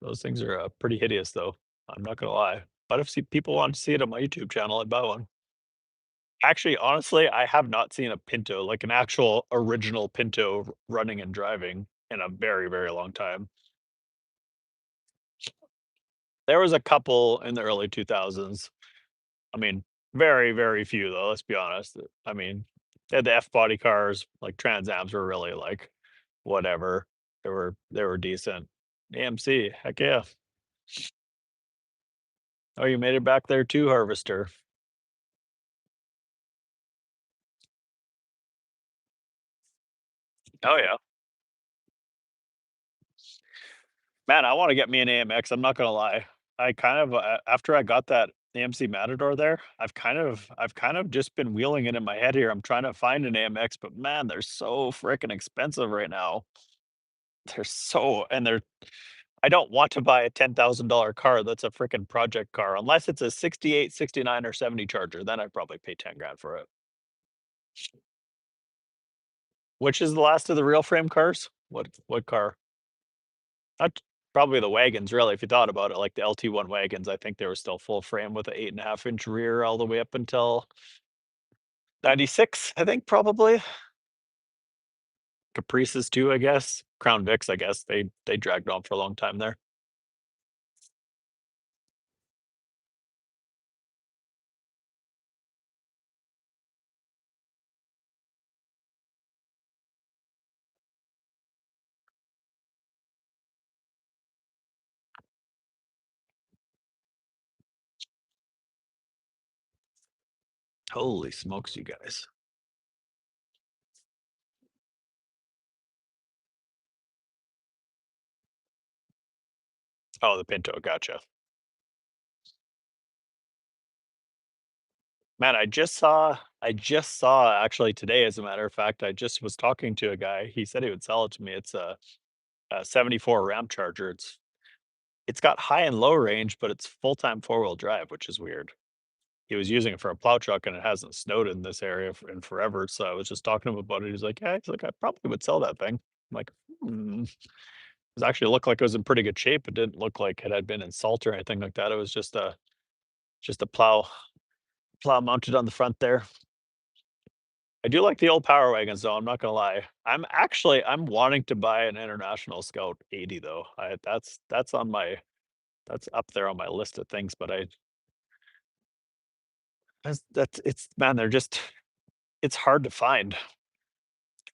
Those things are, pretty hideous, though. I'm not gonna lie. But if see people want to see it on my YouTube channel, I'd buy one. Actually, honestly, I have not seen a Pinto, like an actual original Pinto running and driving in a very, very long time. There was a couple in the early 2000s. I mean, very, very few though, let's be honest. I mean, they had the F-body cars, like Trans Ams were really like whatever. They were decent. AMC, heck yeah. Oh, you made it back there too, Harvester. Oh yeah. Man, I wanna get me an AMX, I'm not gonna lie. I kind of, after I got that AMC Matador there, I've kind of just been wheeling it in my head here. I'm trying to find an AMX, but man, they're so freaking expensive right now. They're so and they're I don't want to buy a $10,000 car that's a freaking project car unless it's a 68, 69, or 70 Charger, then I'd probably pay 10 grand for it. Which is the last of the real frame cars? What car? Not probably the wagons, really, if you thought about it, like the LT1 wagons, I think they were still full frame with an 8.5-inch rear all the way up until '96, I think, probably. Caprices too, I guess. Crown Vics, I guess, they dragged on for a long time there. Holy smokes, you guys. Oh, the Pinto, gotcha. Man, I just saw actually today, as a matter of fact, I just was talking to a guy, he said he would sell it to me. It's a '74 Ram Charger. It's got high and low range, but it's full-time four-wheel drive, which is weird. He was using it for a plow truck, and it hasn't snowed in this area in forever, so I was just talking to him about it. He's like, "Yeah," he's like, "I probably would sell that thing." I'm like, "Hmm." It actually looked like it was in pretty good shape. It didn't look like it had been in salt or anything like that. It was just a plow mounted on the front there. I do like the old power wagons though, I'm not gonna lie. I'm wanting to buy an International Scout 80 though. That's up there on my list of things, but that's it's man, they're just it's hard to find.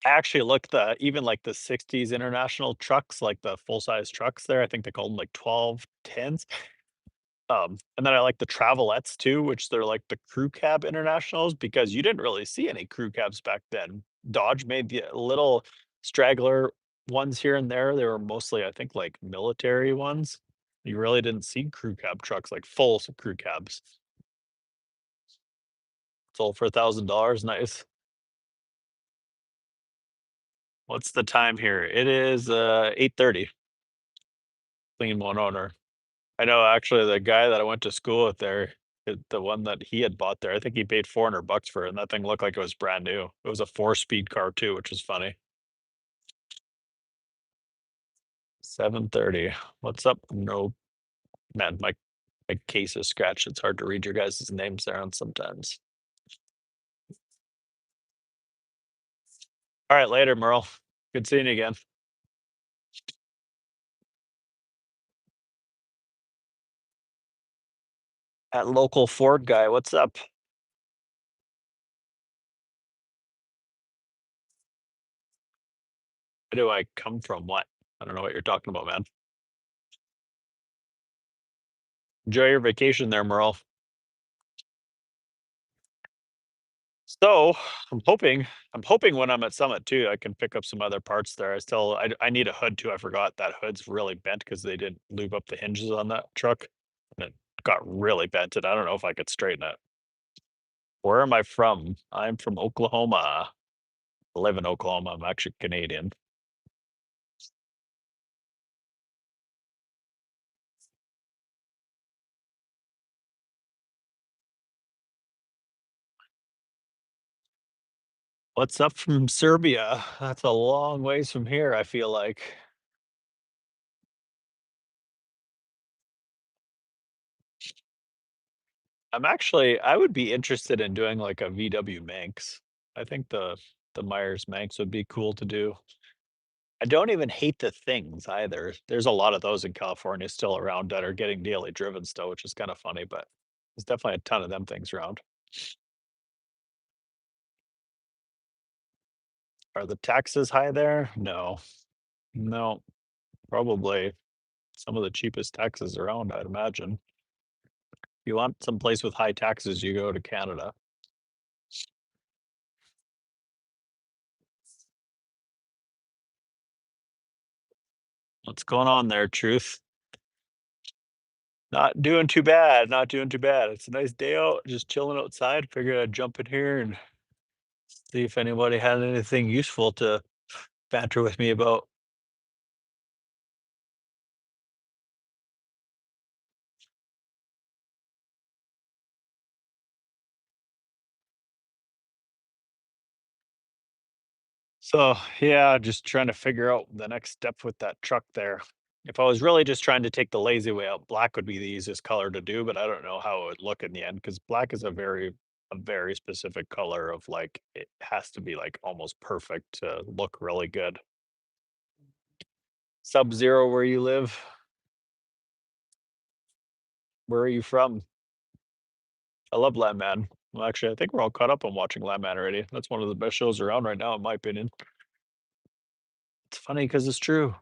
I actually looked the even like the '60s international trucks, like the full-size trucks there, I think they called them like 1210s. And then I like the Travelettes too, which they're like the crew cab internationals because you didn't really see any crew cabs back then. Dodge made the little straggler ones here and there. They were mostly, I think, like military ones. You really didn't see crew cab trucks, like full crew cabs. Sold for $1,000. Nice. What's the time here? It is 8:30. Clean one owner. I know actually the guy that I went to school with there, the one that he had bought there, I think he paid 400 bucks for it, and that thing looked like it was brand new. It was a four-speed car too, which is funny. 7:30. What's up? No, man, my case is scratched. It's hard to read your guys' names there on sometimes. All right, later, Merle. Good seeing you again. That local Ford guy, what's up? Where do I come from? What? I don't know what you're talking about, man. Enjoy your vacation there, Merle. So, I'm hoping I'm hoping when I'm at Summit too, I can pick up some other parts there. I need a hood too. I forgot that hood's really bent because they didn't lube up the hinges on that truck, and it got really bent, and I don't know if I could straighten it. Where am I from? I'm from Oklahoma. I live in Oklahoma. I'm actually Canadian. What's up from Serbia? That's a long ways from here, I feel like. I would be interested in doing like a VW Manx. I think the Myers Manx would be cool to do. I don't even hate the things either. There's a lot of those in California still around that are getting daily driven still, which is kind of funny, but there's definitely a ton of them things around. Are the taxes high there? No. No, probably some of the cheapest taxes around, I'd imagine. If you want some place with high taxes, you go to Canada. What's going on there, Truth? Not doing too bad, not doing too bad. It's a nice day out, just chilling outside. Figured I'd jump in here and see if anybody had anything useful to banter with me about. So, yeah, just trying to figure out the next step with that truck there. If I was really just trying to take the lazy way out, black would be the easiest color to do, but I don't know how it would look in the end because black is a very specific color of like it has to be like almost perfect to look really good. Sub zero where you live? Where are you from? I love Landman. Well, actually, I think we're all caught up on watching Landman already. That's one of the best shows around right now, in my opinion. It's funny because it's true.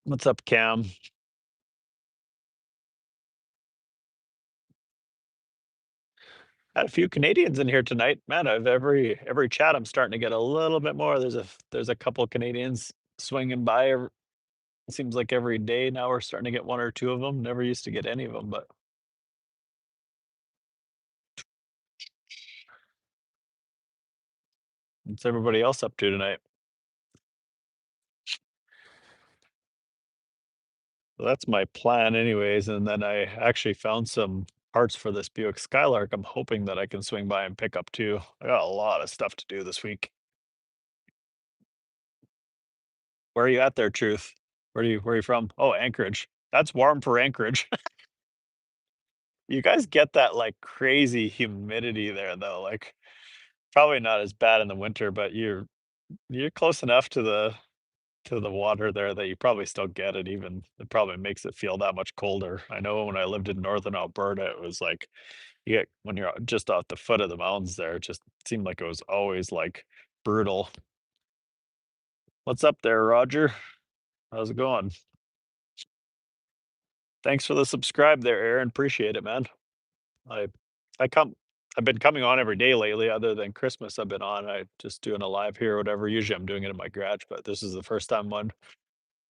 What's up, Cam? Had a few Canadians in here tonight. Man, I've every chat I'm starting to get a little bit more. There's a couple Canadians swinging by. It seems like every day now we're starting to get one or two of them. Never used to get any of them, but what's everybody else up to tonight? So that's my plan, anyways. And then I actually found some parts for this Buick Skylark. I'm hoping that I can swing by and pick up too. I got a lot of stuff to do this week. Where are you at there, Truth? Where are you from? Oh, Anchorage. That's warm for Anchorage. You guys get that like crazy humidity there though. Like probably not as bad in the winter, but you're close enough to the water there that you probably still get it even. It probably makes it feel that much colder. I know when I lived in northern Alberta, it was like you get when you're just off the foot of the mountains there, it just seemed like it was always like brutal. What's up there, Roger? How's it going? Thanks for the subscribe there, Aaron. Appreciate it, man. I I come I've been coming on every day lately, other than Christmas I've been on. I just doing a live here or whatever. Usually I'm doing it in my garage, but this is the first time one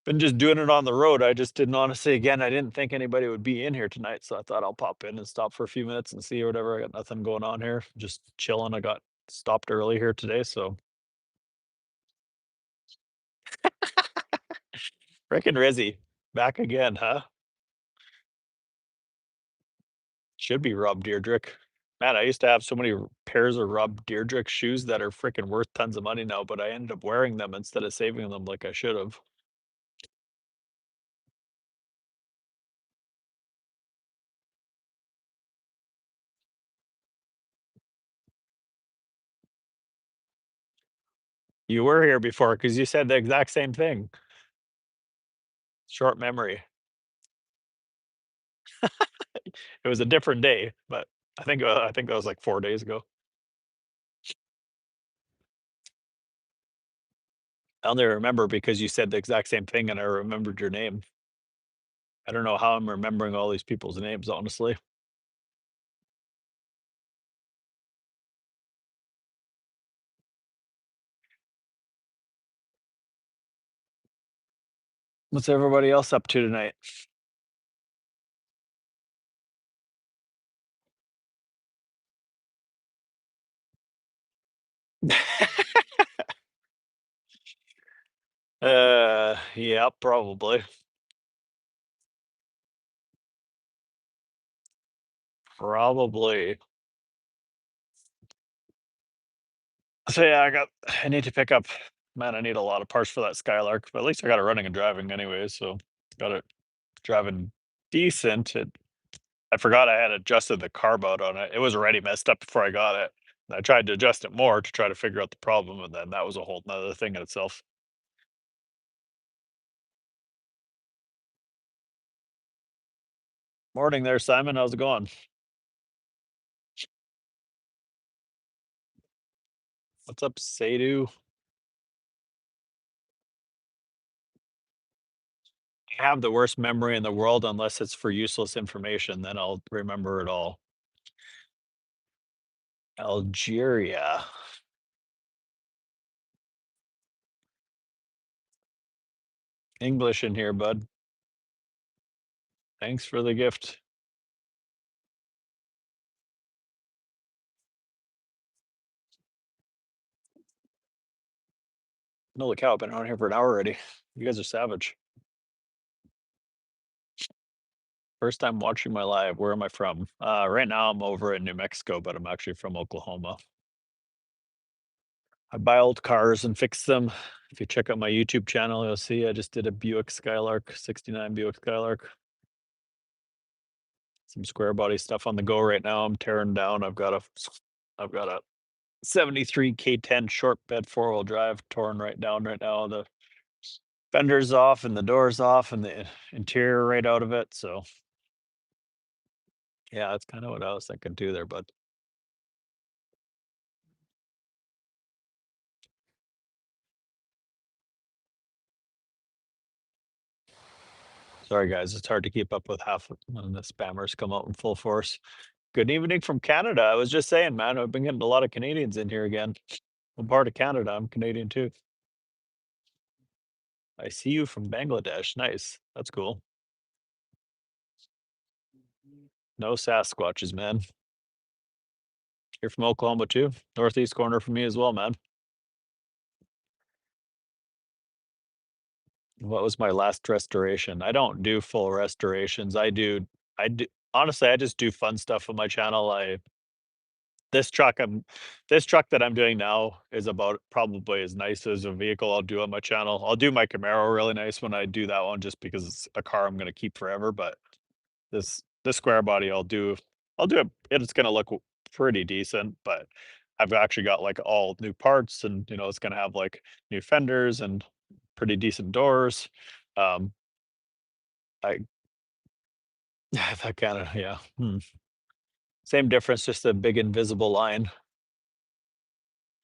been just doing it on the road. I just didn't honestly again, I didn't think anybody would be in here tonight, so I thought I'll pop in and stop for a few minutes and see or whatever. I got nothing going on here. Just chilling. I got stopped early here today, so freaking Rizzy. Back again, huh? Should be Rob Deerdrick. Man, I used to have so many pairs of Rob Deerdrick shoes that are freaking worth tons of money now, but I ended up wearing them instead of saving them like I should have. You were here before because you said the exact same thing. Short memory. It was a different day, but I think that was like 4 days ago. I only remember because you said the exact same thing and I remembered your name. I don't know how I'm remembering all these people's names, honestly. What's everybody else up to tonight? Yeah, probably. Probably. So yeah, I need to pick up Man, I need a lot of parts for that Skylark, but at least I got it running and driving anyway, so got it driving decent. I forgot I had adjusted the carb out on it. It was already messed up before I got it. And I tried to adjust it more to try to figure out the problem, and then that was a whole nother thing in itself. Morning there, Simon. How's it going? What's up, Sadhu? I have the worst memory in the world unless it's for useless information, then I'll remember it all. Algeria. English in here, bud. Thanks for the gift. Holy cow, I've been on here for an hour already. You guys are savage. First time watching my live. Where am I from? Right now I'm over in New Mexico, but I'm actually from Oklahoma. I buy old cars and fix them. If you check out my YouTube channel, you'll see I just did a Buick Skylark, 69 Buick Skylark. Some square body stuff on the go right now. I'm tearing down. I've got a 73 K10 short bed four-wheel drive torn right down right now. The fender's off and the door's off and the interior right out of it. So yeah, that's kind of what I was thinking too there, but sorry guys, it's hard to keep up with half when the spammers come out in full force. Good evening from Canada. I was just saying, man, I've been getting a lot of Canadians in here again. I'm part of Canada. I'm Canadian too. I see you from Bangladesh. Nice. That's cool. No Sasquatches, man. You're from Oklahoma too? Northeast corner for me as well, man. What was my last restoration? I don't do full restorations. I do honestly, I just do fun stuff on my channel. This truck I'm this truck that I'm doing now is about probably as nice as a vehicle I'll do on my channel. I'll do my Camaro really nice when I do that one just because it's a car I'm gonna keep forever, but this square body I'll do it it's gonna look pretty decent, but I've actually got like all new parts and it's gonna have like new fenders and pretty decent doors. Um I that kind of yeah. Same difference, just a big invisible line.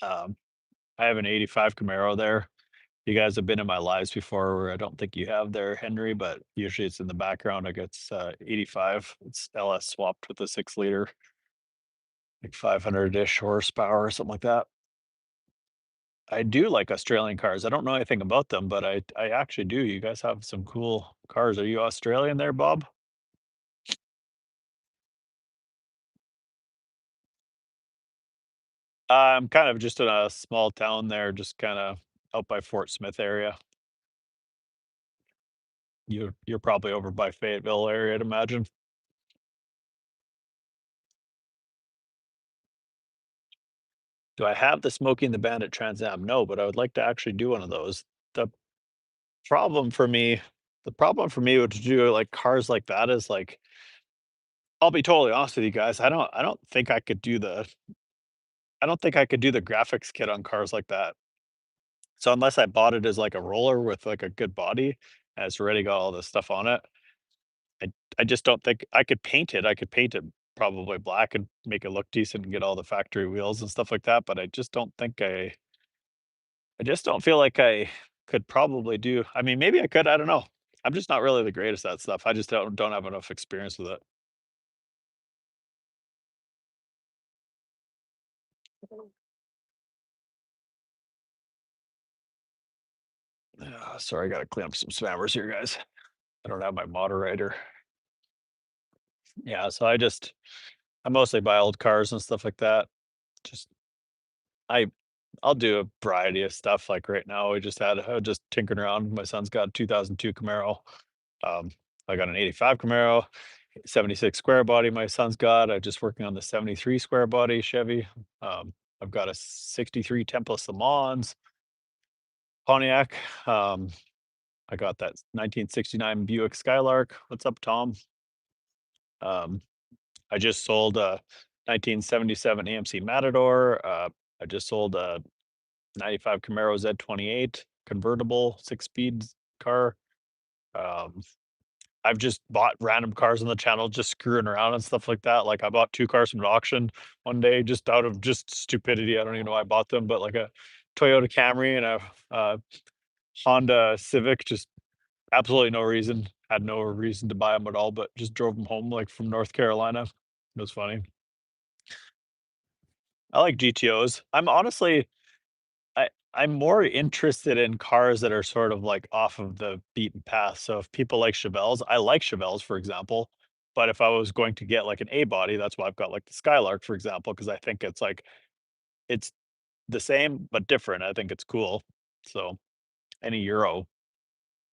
Um I have an 85 Camaro there. You guys have been in my lives before where I don't think you have there, Henry, but usually it's in the background. I guess 85. It's LS swapped with a 6 liter, like 500-ish horsepower or something like that. I do like Australian cars. I don't know anything about them, but I actually do. You guys have some cool cars. Are you Australian there, Bob? I'm kind of just in a small town there, just kind of out by Fort Smith area. You're probably over by Fayetteville area, I'd imagine. Do I have the Smokey and the Bandit Trans Am? No, but I would like to actually do one of those. The problem for me the problem for me with to do like cars like that is like I'll be totally honest with you guys. I don't think I could do the graphics kit on cars like that. So unless I bought it as like a roller with like a good body and it's already got all this stuff on it, I I just don't think I could paint it. I could paint it probably black and make it look decent and get all the factory wheels and stuff like that, but I just don't feel like I could probably do I mean, maybe I could, I don't know. I'm just not really the greatest at that stuff. I just don't have enough experience with it. Sorry, I gotta clean up some spammers here, guys. I don't have my moderator. Yeah, so I mostly buy old cars and stuff like that. Just I I'll do a variety of stuff. Like right now, I just tinkering around. My son's got a 2002 Camaro. Um, I got an 85 Camaro, 76 square body. My son's got. I'm just working on the 73 square body Chevy. I've got a 63 Tempest Le Mans. Pontiac. Um, I got that 1969 Buick Skylark. What's up, Tom? Um, I just sold a 1977 AMC Matador. I just sold a 95 Camaro Z28 convertible 6-speed car. Um, I've just bought random cars on the channel, just screwing around and stuff like that. Like I bought 2 cars from an auction one day, just out of just stupidity. I don't even know why I bought them, but like a Toyota Camry and a Honda Civic, just absolutely no reason. Had no reason to buy them at all, but just drove them home like from North Carolina. It was funny. I like GTOs. I'm more interested in cars that are sort of like off of the beaten path. So if people like Chevelles, I like Chevelles, for example. But if I was going to get like an A body, that's why I've got like the Skylark, for example, because I think it's like it's the same but different. I think it's cool. So any Euro.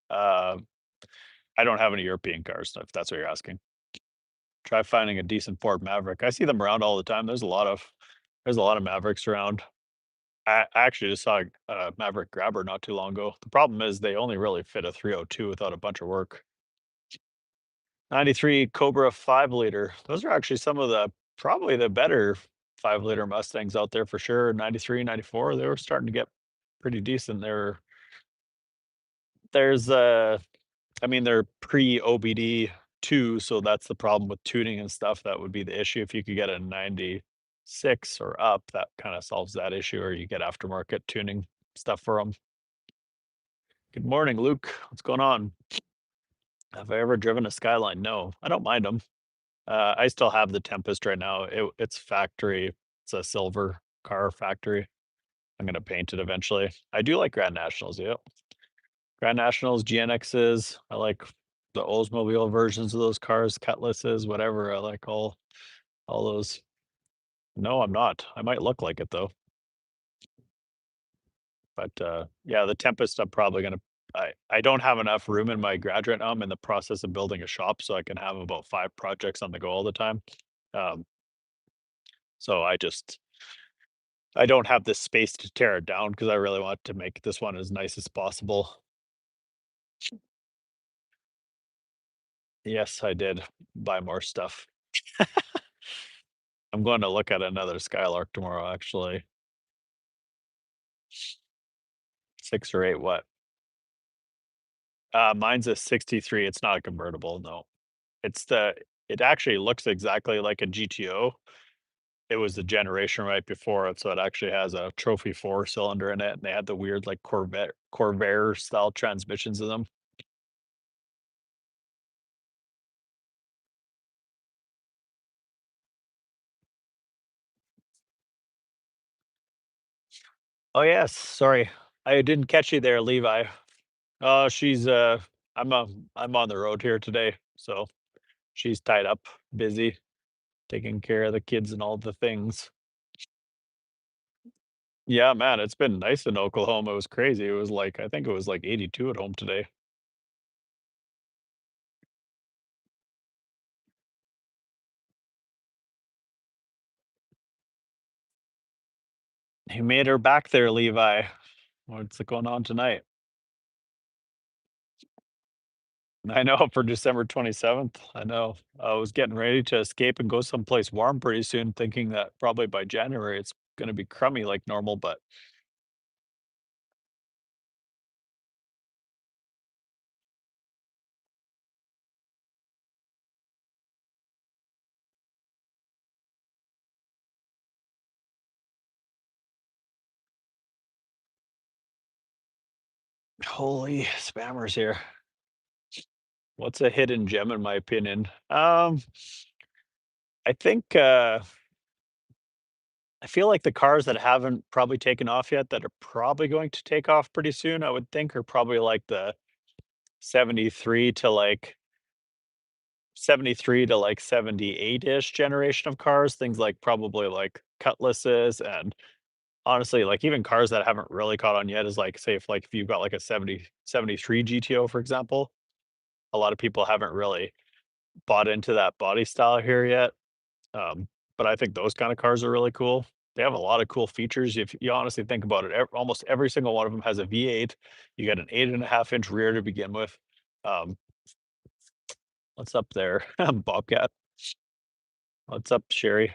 Uh, I don't have any European cars, if that's what you're asking. Try finding a decent Ford Maverick. I see them around all the time. There's a lot of Mavericks around. I actually just saw a Maverick Grabber not too long ago. The problem is they only really fit a 302 without a bunch of work. 93 Cobra 5 liter. Those are actually some of the probably the better 5 liter Mustangs out there for sure. 93, 94. They were starting to get pretty decent. There's I mean they're pre OBD two, so that's the problem with tuning and stuff. That would be the issue. If you could get a 96 or up, that kind of solves that issue, or you get aftermarket tuning stuff for them. Good morning, Luke. What's going on? Have I ever driven a Skyline? No, I don't mind them. I still have the Tempest right now. It's factory. It's a silver car factory. I'm gonna paint it eventually. I do like Grand Nationals. Yeah, Grand Nationals, GNXs. I like the Oldsmobile versions of those cars, Cutlasses, whatever. I like all those. No, I'm not. I might look like it though. But yeah, the Tempest. I'm probably gonna. I don't have enough room in my garage right now. I'm in the process of building a shop, so I can have about 5 projects on the go all the time. Um, so I don't have the space to tear it down because I really want to make this one as nice as possible. Yes, I did buy more stuff. I'm going to look at another Skylark tomorrow, actually. 6 or 8, what? Mine's a 63. It's not a convertible, no. It actually looks exactly like a GTO. It was the generation right before it, so it actually has a trophy 4-cylinder in it, and they had the weird like Corvair style transmissions in them. Oh yes, sorry. I didn't catch you there, Levi. She's I'm I'm on the road here today, so she's tied up, busy, taking care of the kids and all the things. Yeah, man, it's been nice in Oklahoma. It was crazy. It was like I think it was like 82 at home today. He made her back there, Levi. What's going on tonight? I know for December 27th. I know. I was getting ready to escape and go someplace warm pretty soon, thinking that probably by January it's gonna be crummy like normal, but holy spammers here. What's a hidden gem in my opinion? I think I feel like the cars that haven't probably taken off yet that are probably going to take off pretty soon, I would think are probably like the 73 to like 73 to like 78-ish generation of cars, things like probably like Cutlasses and honestly, like even cars that haven't really caught on yet is like say if you've got like a 73 GTO, for example, a lot of people haven't really bought into that body style here yet. Um, but I think those kind of cars are really cool. They have a lot of cool features. If you honestly think about it, almost every single one of them has a V8. You got an 8.5-inch rear to begin with. Um, what's up there, Bobcat? What's up, Sherry?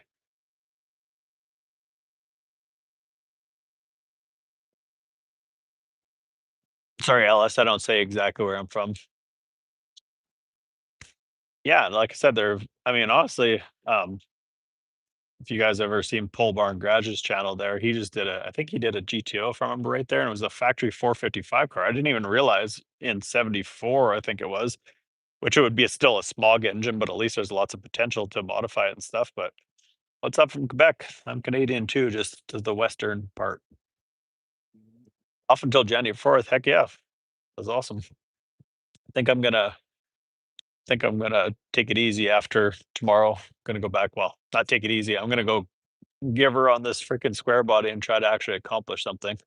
Sorry, Alice. I don't say exactly where I'm from. Yeah, like I said, they're. I mean, honestly, if you guys ever seen Pole Barn Garage's channel there, he just did a I think he did a GTO if I remember right there, and it was a factory 455 car. I didn't even realize in 74, I think it was, which it would be still a smog engine, but at least there's lots of potential to modify it and stuff. But what's up from Quebec? I'm Canadian too, just to the western part. Off until January 4th. Heck yeah. That's awesome. Think I'm gonna think I'm gonna take it easy after tomorrow. Gonna go back. Well, not take it easy. I'm gonna go give her on this freaking square body and try to actually accomplish something.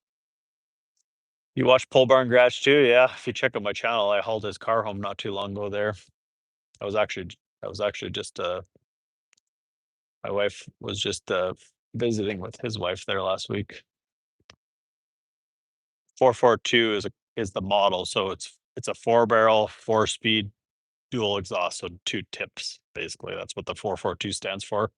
You watch Pole Barn Garage too? Yeah. If you check out my channel, I hauled his car home not too long ago there. I was actually just my wife was just visiting with his wife there last week. 442 is the model, so it's a 4 barrel, 4 speed dual exhaust, so 2 tips basically. That's what the 442 stands for.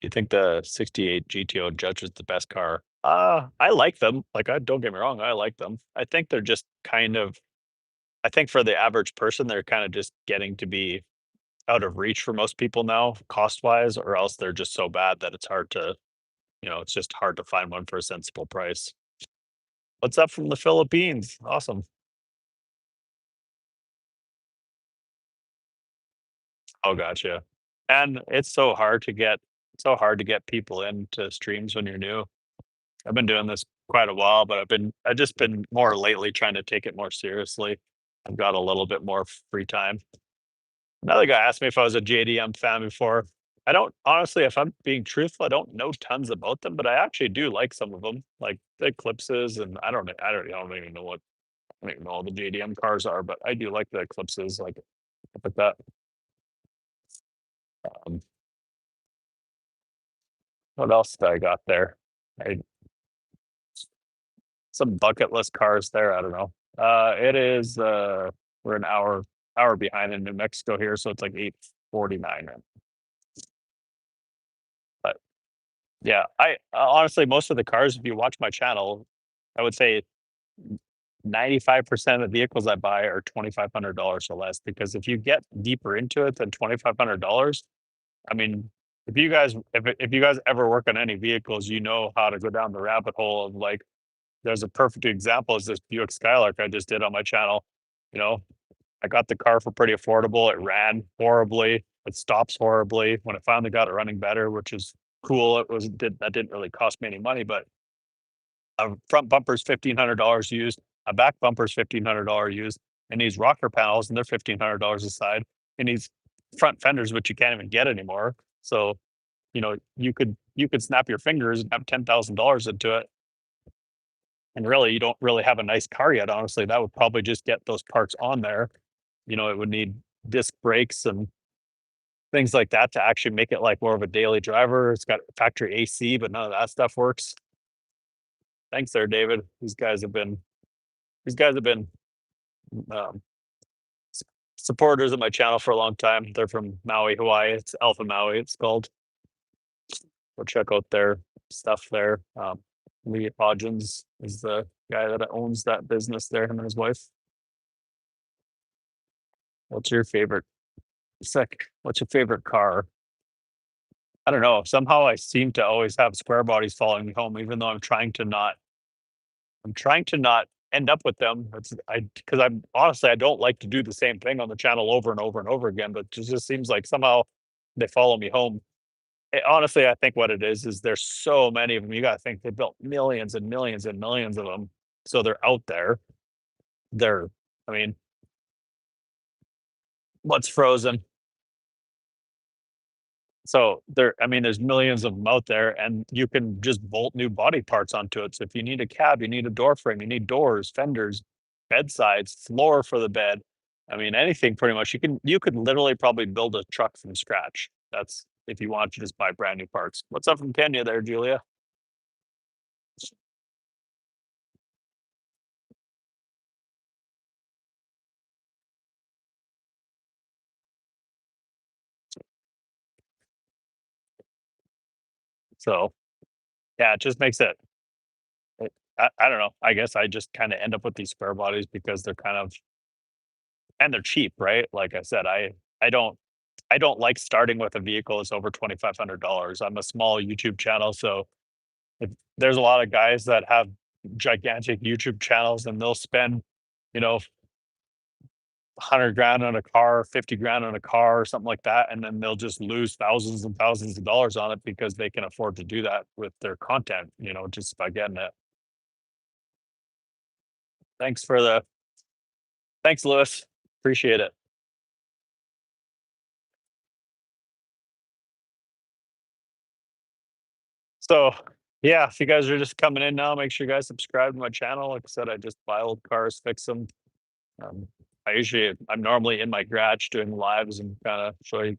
You think the 68 GTO Judge is the best car? I like them. Like, I don't get me wrong, I like them. I think they're just kind of I think for the average person, they're kind of just getting to be out of reach for most people now, cost wise, or else they're just so bad that it's hard to, it's just hard to find one for a sensible price. What's up from the Philippines? Awesome. Oh, gotcha. And it's so hard to get people into streams when you're new. I've been doing this quite a while, but I've just been more lately trying to take it more seriously. I've got a little bit more free time. Another guy asked me if I was a JDM fan before. I don't honestly, if I'm being truthful, I don't know tons about them, but I actually do like some of them, like the Eclipses, and I don't even know what I don't even know all the JDM cars are, but I do like the Eclipses, like stuff like that. Um, what else did I got there? I, some bucket list cars there. I don't know. It is. We're an hour behind in New Mexico here, so it's like 8:49. But yeah, I honestly most of the cars, if you watch my channel, I would say 95% of the vehicles I buy are $2,500 or less. Because if you get deeper into it than $2,500, I mean, if you guys ever work on any vehicles, you know how to go down the rabbit hole of like there's a perfect example is this Buick Skylark I just did on my channel. You know, I got the car for pretty affordable. It ran horribly. It stops horribly. When I finally got it running better, which is cool, that didn't really cost me any money, but a front bumper's $1,500 used, a back bumper's $1,500 used, and these rocker panels and they're $1,500 a side, and these front fenders, which you can't even get anymore. So you could snap your fingers and have $10,000 into it, and really you don't really have a nice car yet. Honestly, that would probably just get those parts on there. It would need disc brakes and things like that to actually make it like more of a daily driver. It's got factory AC, but none of that stuff works. Thanks there, David. These guys have been um, s- supporters of my channel for a long time. They're from Maui, Hawaii. It's Alpha Maui. It's called. Go check out their stuff there. Lee Hodgins is the guy that owns that business there. Him and his wife. What's your favorite? What's your favorite car? I don't know. Somehow I seem to always have square bodies following me home, even though I'm trying to not. I'm trying to not end up with them. Because I'm honestly I don't like to do the same thing on the channel over and over and over again. But it just seems like somehow they follow me home. Honestly, I think what it is there's so many of them. You got to think they built millions and millions and millions of them, so they're out there. They're, I mean, what's frozen? So I mean, there's millions of them out there, and you can just bolt new body parts onto it. So if you need a cab, you need a door frame, you need doors, fenders. bedsides, floor for the bed. I mean, anything pretty much. You could literally probably build a truck from scratch. That's if you want to just buy brand new parts. What's up from Kenya there, Julia? So yeah, it just makes I don't know. I guess I just kind of end up with these spare bodies because they're kind of and they're cheap, right? Like I said, I don't I don't like starting with a vehicle that's over $2,500. I'm a small YouTube channel, so if there's a lot of guys that have gigantic YouTube channels and they'll spend, you know, 100 grand on a car, 50 grand on a car or something like that, and then they'll just lose thousands and thousands of dollars on it because they can afford to do that with their content, just by getting it. Thanks for the Thanks, Lewis. Appreciate it. So, yeah, if you guys are just coming in now, make sure you guys subscribe to my channel. Like I said, I just buy old cars, fix them. Um, I'm normally in my garage doing lives and show you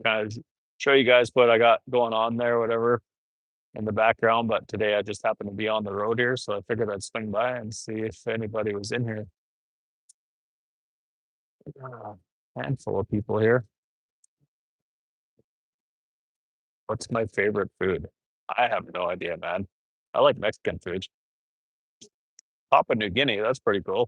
guys what I got going on there, whatever in the background. But today I just happened to be on the road here, so I figured I'd swing by and see if anybody was in here. Uh, Handful of people here. What's my favorite food? I have no idea, man. I like Mexican food. Papua New Guinea, that's pretty cool.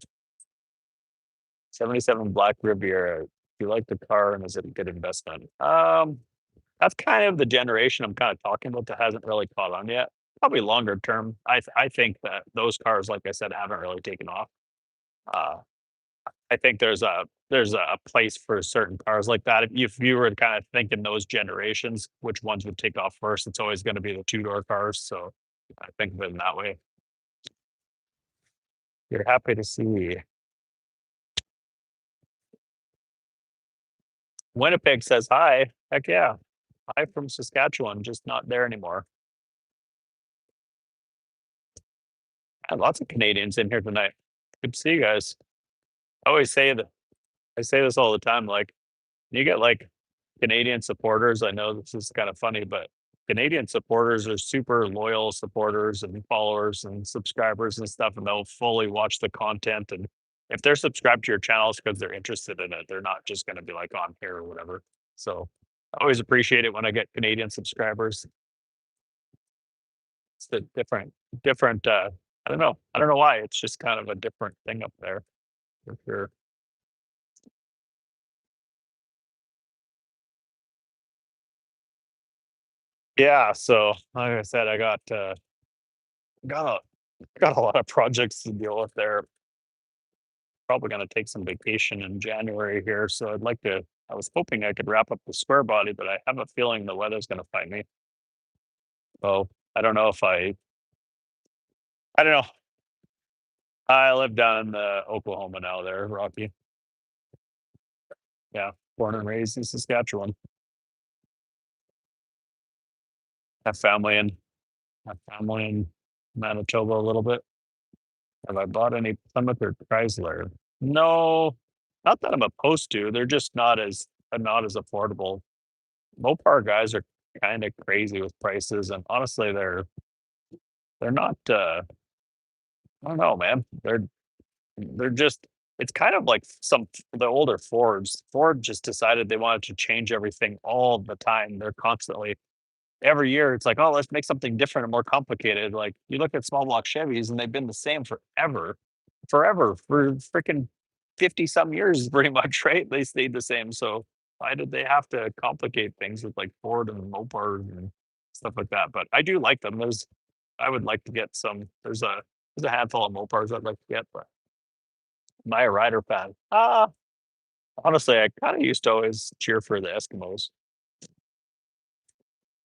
77 Black Riviera. Do you like the car and is it a good investment? That's kind of the generation I'm kind of talking about that hasn't really caught on yet. Probably longer term. I think that those cars, like I said, haven't really taken off. Uh, I think there's a place for certain cars like that. If you were to kind of think in those generations, which ones would take off first, it's always going to be the two-door cars. So I think of it in that way. You're happy to see. Winnipeg says hi. Heck yeah. Hi from Saskatchewan, just not there anymore. And lots of Canadians in here tonight. Good to see you guys. I always say that I say this all the time. Like you get like Canadian supporters. I know this is kind of funny, but Canadian supporters are super loyal supporters and followers and subscribers and stuff, and they'll fully watch the content. And if they're subscribed to your channels because they're interested in it, they're not just going to be like on here or whatever. So I always appreciate it when I get Canadian subscribers. It's the different. I don't know. I don't know why. It's just kind of a different thing up there for sure. Yeah. So like I said, I got got a lot of projects to deal with there. Probably gonna take some vacation in January here, so I was hoping I could wrap up the square body, but I have a feeling the weather's gonna fight me. So I don't know if I don't know. I live down in Oklahoma now there, Rocky. Yeah. Born and raised in Saskatchewan. Have family in have family in Manitoba a little bit. Have I bought any Plymouth or Chrysler? No, not that I'm opposed to. They're just not as affordable. Mopar guys are kind of crazy with prices, and honestly, they're not. I don't know, man. They're just. It's kind of like some the older Fords. Ford just decided they wanted to change everything all the time. They're constantly every year. It's like, oh, let's make something different and more complicated. Like you look at small block Chevys, and they've been the same forever for freaking 50 some years, pretty much. Right? They stayed the same. So why did they have to complicate things with like Ford and Mopar and stuff like that? But I do like them. I would like to get some. There's a handful of Mopars I'd like to get, but am I a rider fan? Honestly, I kind of used to always cheer for the Eskimos.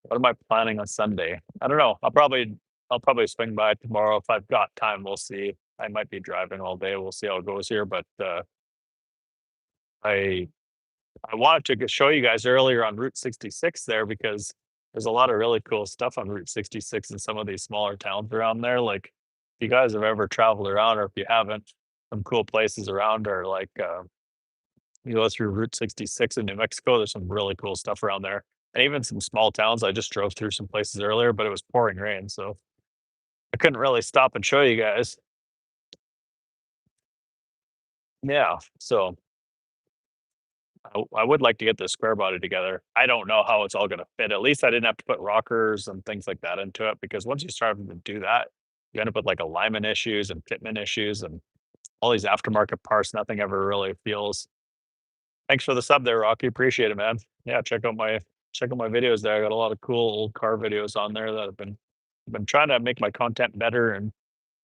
What am I planning on Sunday? I don't know. I'll probably swing by tomorrow if I've got time. We'll see. I might be driving all day. We'll see how it goes here, but I I wanted to show you guys earlier on Route 66 there because there's a lot of really cool stuff on Route 66 in some of these smaller towns around there. Like, if you guys have ever traveled around, or if you haven't, some cool places around are like, you go through Route 66 in New Mexico, there's some really cool stuff around there. And even some small towns. I just drove through some places earlier, but it was pouring rain, so I couldn't really stop and show you guys. Yeah, so I would like to get this square body together. I don't know how it's all gonna fit. At least I didn't have to put rockers and things like that into it because once you start to do that, you end up with like alignment issues and fitment issues and all these aftermarket parts. Nothing ever really feels. Thanks for the sub there, Rocky. Appreciate it, man. Yeah, check out my videos there. I got a lot of cool old car videos on there that I've been trying to make my content better and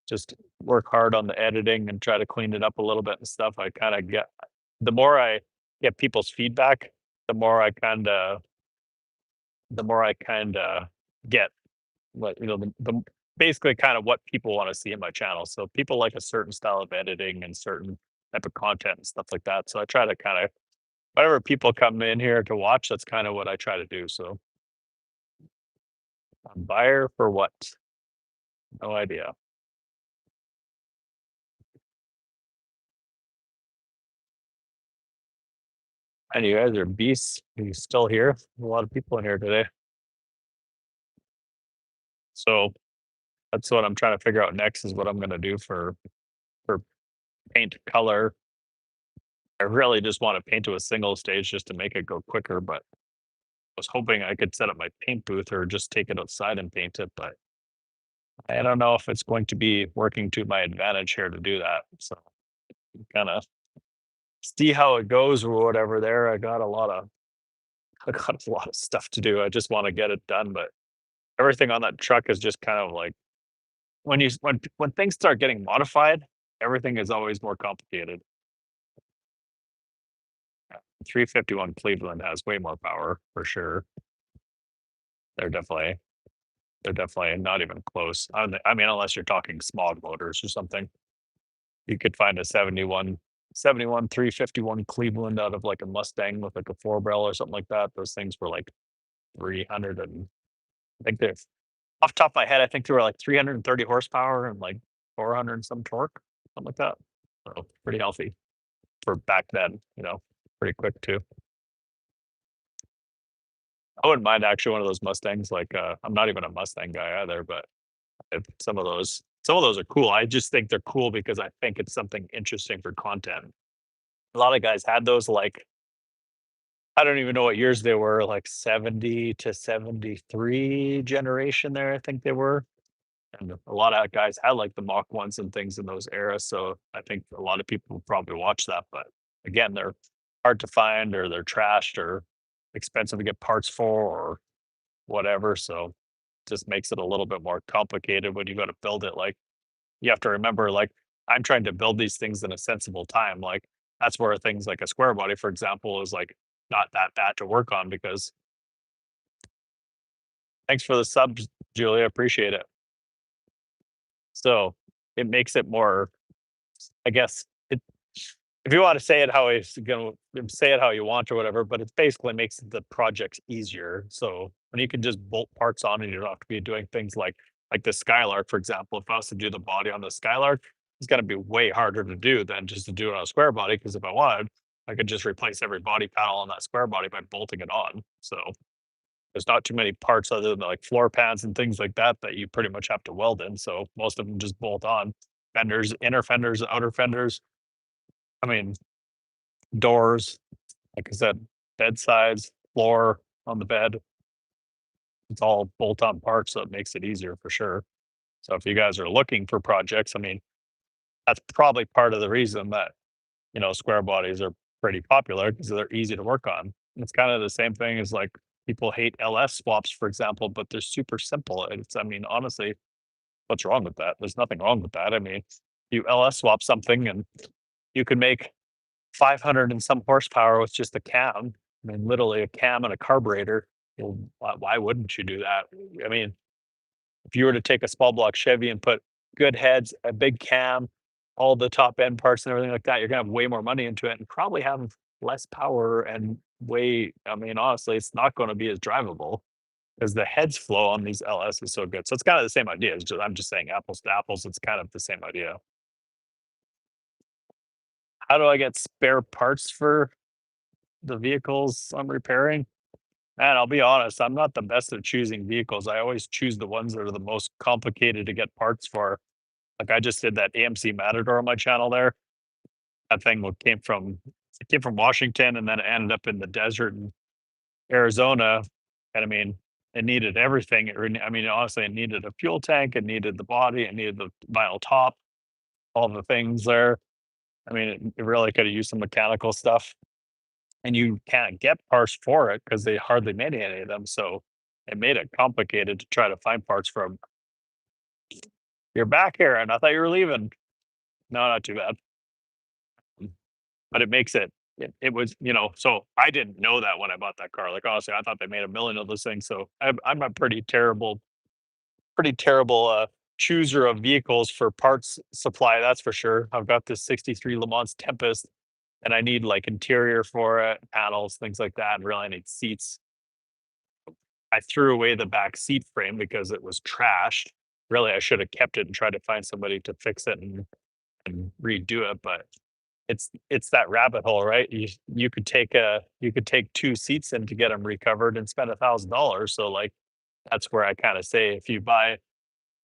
just work hard on the editing and try to clean it up a little bit and stuff. I kind of get the more I get people's feedback, the more I kind of the more I kind of get what the basically kind of what people want to see in my channel. So people like a certain style of editing and certain type of content and stuff like that. So I try to kind of whatever people come in here to watch, that's kind of what I try to do. So buyer for what? No idea. And you guys are beasts. You still here? A lot of people in here today. So that's what I'm trying to figure out next is what I'm gonna do for paint color. I really just want to paint to a single stage just to make it go quicker, but I was hoping I could set up my paint booth or just take it outside and paint it, but I don't know if it's going to be working to my advantage here to do that. So kind of see how it goes or whatever there. I got a lot of stuff to do. I just want to get it done, but everything on that truck is just kind of like when things start getting modified, everything is always more complicated. 351 Cleveland has way more power for sure. They're definitely they're definitely not even close. I mean, unless you're talking smog motors or something, you could find a 351 Cleveland out of like a Mustang with like a four barrel or something like that. Those things were like 300 and I think they're off the top of my head. I think they were like 330 horsepower and like 400 and some torque, something like that. So pretty healthy for back then. Pretty quick too. I wouldn't mind actually one of those Mustangs. Like, I'm not even a Mustang guy either, but if some of those are cool. I just think they're cool because I think it's something interesting for content. A lot of guys had those. Like, I don't even know what years they were. Like 70 to 73 generation. There, I think they were. And a lot of guys had like the Mach ones and things in those eras. So I think a lot of people will probably watch that. But again, they're hard to find or they're trashed or expensive to get parts for or whatever. So just makes it a little bit more complicated when you got to build it. Like you have to remember, like I'm trying to build these things in a sensible time. Like that's where things like a square body, for example, is like not that bad to work on because thanks for the subs, Julia. Appreciate it. So it makes it more, I guess, if you want to say it how it's going to say it how you want or whatever, but it basically makes the projects easier. So when you can just bolt parts on and you don't have to be doing things like the Skylark, for example. If I was to do the body on the Skylark, it's going to be way harder to do than just to do it on a square body. Because if I wanted, I could just replace every body panel on that square body by bolting it on. So there's not too many parts other than like floor pans and things like that that you pretty much have to weld in. So most of them just bolt on fenders, inner fenders, outer fenders. I mean, doors, like I said, bed sides, floor on the bed. It's all bolt on parts, so it makes it easier for sure. So if you guys are looking for projects, I mean, that's probably part of the reason that, square bodies are pretty popular because they're easy to work on. It's kind of the same thing as like people hate LS swaps, for example, but they're super simple. I mean, honestly, what's wrong with that? There's nothing wrong with that. I mean, you LS swap something and you can make 500 and some horsepower with just a cam. I mean, literally a cam and a carburetor. Well, why wouldn't you do that? I mean, if you were to take a small block Chevy and put good heads, a big cam, all the top end parts and everything like that, you're gonna have way more money into it and probably have less power and I mean, honestly, it's not going to be as drivable because the heads flow on these LS is so good. So it's kind of the same idea. I'm just saying apples to apples. It's kind of the same idea. How do I get spare parts for the vehicles I'm repairing? Man, I'll be honest, I'm not the best at choosing vehicles. I always choose the ones that are the most complicated to get parts for. Like I just did that AMC Matador on my channel there. That thing came from Washington and then it ended up in the desert in Arizona. And I mean, it needed everything. I mean, honestly, it needed a fuel tank, it needed the body, it needed the vinyl top, all the things there. I mean, it really could have used some mechanical stuff. And you can't get parts for it because they hardly made any of them. So it made it complicated to try to find parts for 'em. "You're back here, and I thought you were leaving." "No, not too bad." Mm. But it makes it was, so I didn't know that when I bought that car. Like, honestly, I thought they made a million of those things. So I'm a pretty terrible, chooser of vehicles for parts supply, that's for sure. I've got this '63 Le Mans Tempest, and I need, like, interior for it, panels, things like that, and really I need seats. I threw away the back seat frame because it was trashed. Really, I should have kept it and tried to find somebody to fix it and redo it, but it's that rabbit hole, right? You could take 2 seats in to get them recovered and spend $1,000. So, like, that's where I kinda say if you buy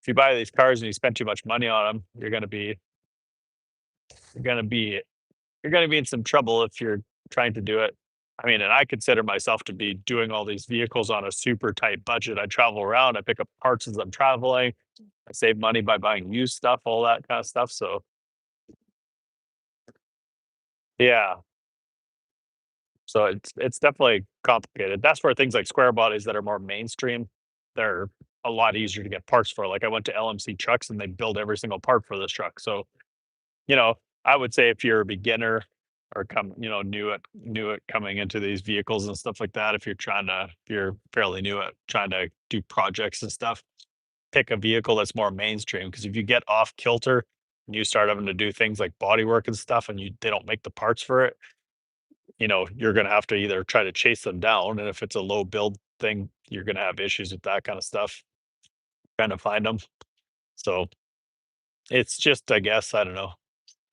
these cars and you spend too much money on them, you're gonna be you're gonna be in some trouble if you're trying to do it. I mean, and I consider myself to be doing all these vehicles on a super tight budget. I travel around, I pick up parts as I'm traveling, I save money by buying used stuff, all that kind of stuff. So yeah, so it's definitely complicated. That's where things like square bodies that are more mainstream, they're a lot easier to get parts for. Like I went to LMC Trucks and they build every single part for this truck. So you know, I would say if you're a beginner or new at coming into these vehicles and stuff like that, if you're fairly new at trying to do projects and stuff, pick a vehicle that's more mainstream. Because if you get off kilter and you start having to do things like body work and stuff and they don't make the parts for it, you're gonna have to either try to chase them down, and if it's a low build thing, you're gonna have issues with that kind of stuff, trying to find them. So it's just, I guess, I don't know.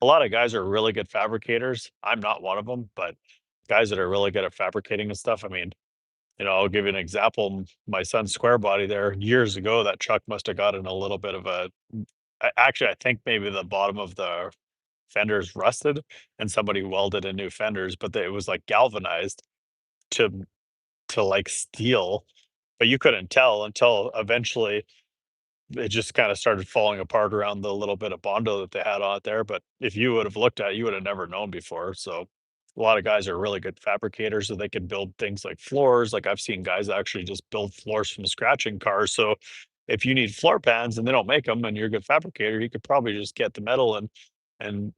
A lot of guys are really good fabricators. I'm not one of them, but guys that are really good at fabricating and stuff. I mean, I'll give you an example. My son's square body there years ago, that truck must have gotten a little bit of actually, I think maybe the bottom of the fenders rusted and somebody welded in new fenders, but it was like galvanized to like steel, but you couldn't tell until eventually it just kinda started falling apart around the little bit of Bondo that they had on it there, but if you would have looked at it, you would have never known before. So a lot of guys are really good fabricators, so they can build things like floors. Like, I've seen guys actually just build floors from scratch in cars. So if you need floor pans and they don't make them and you're a good fabricator, you could probably just get the metal and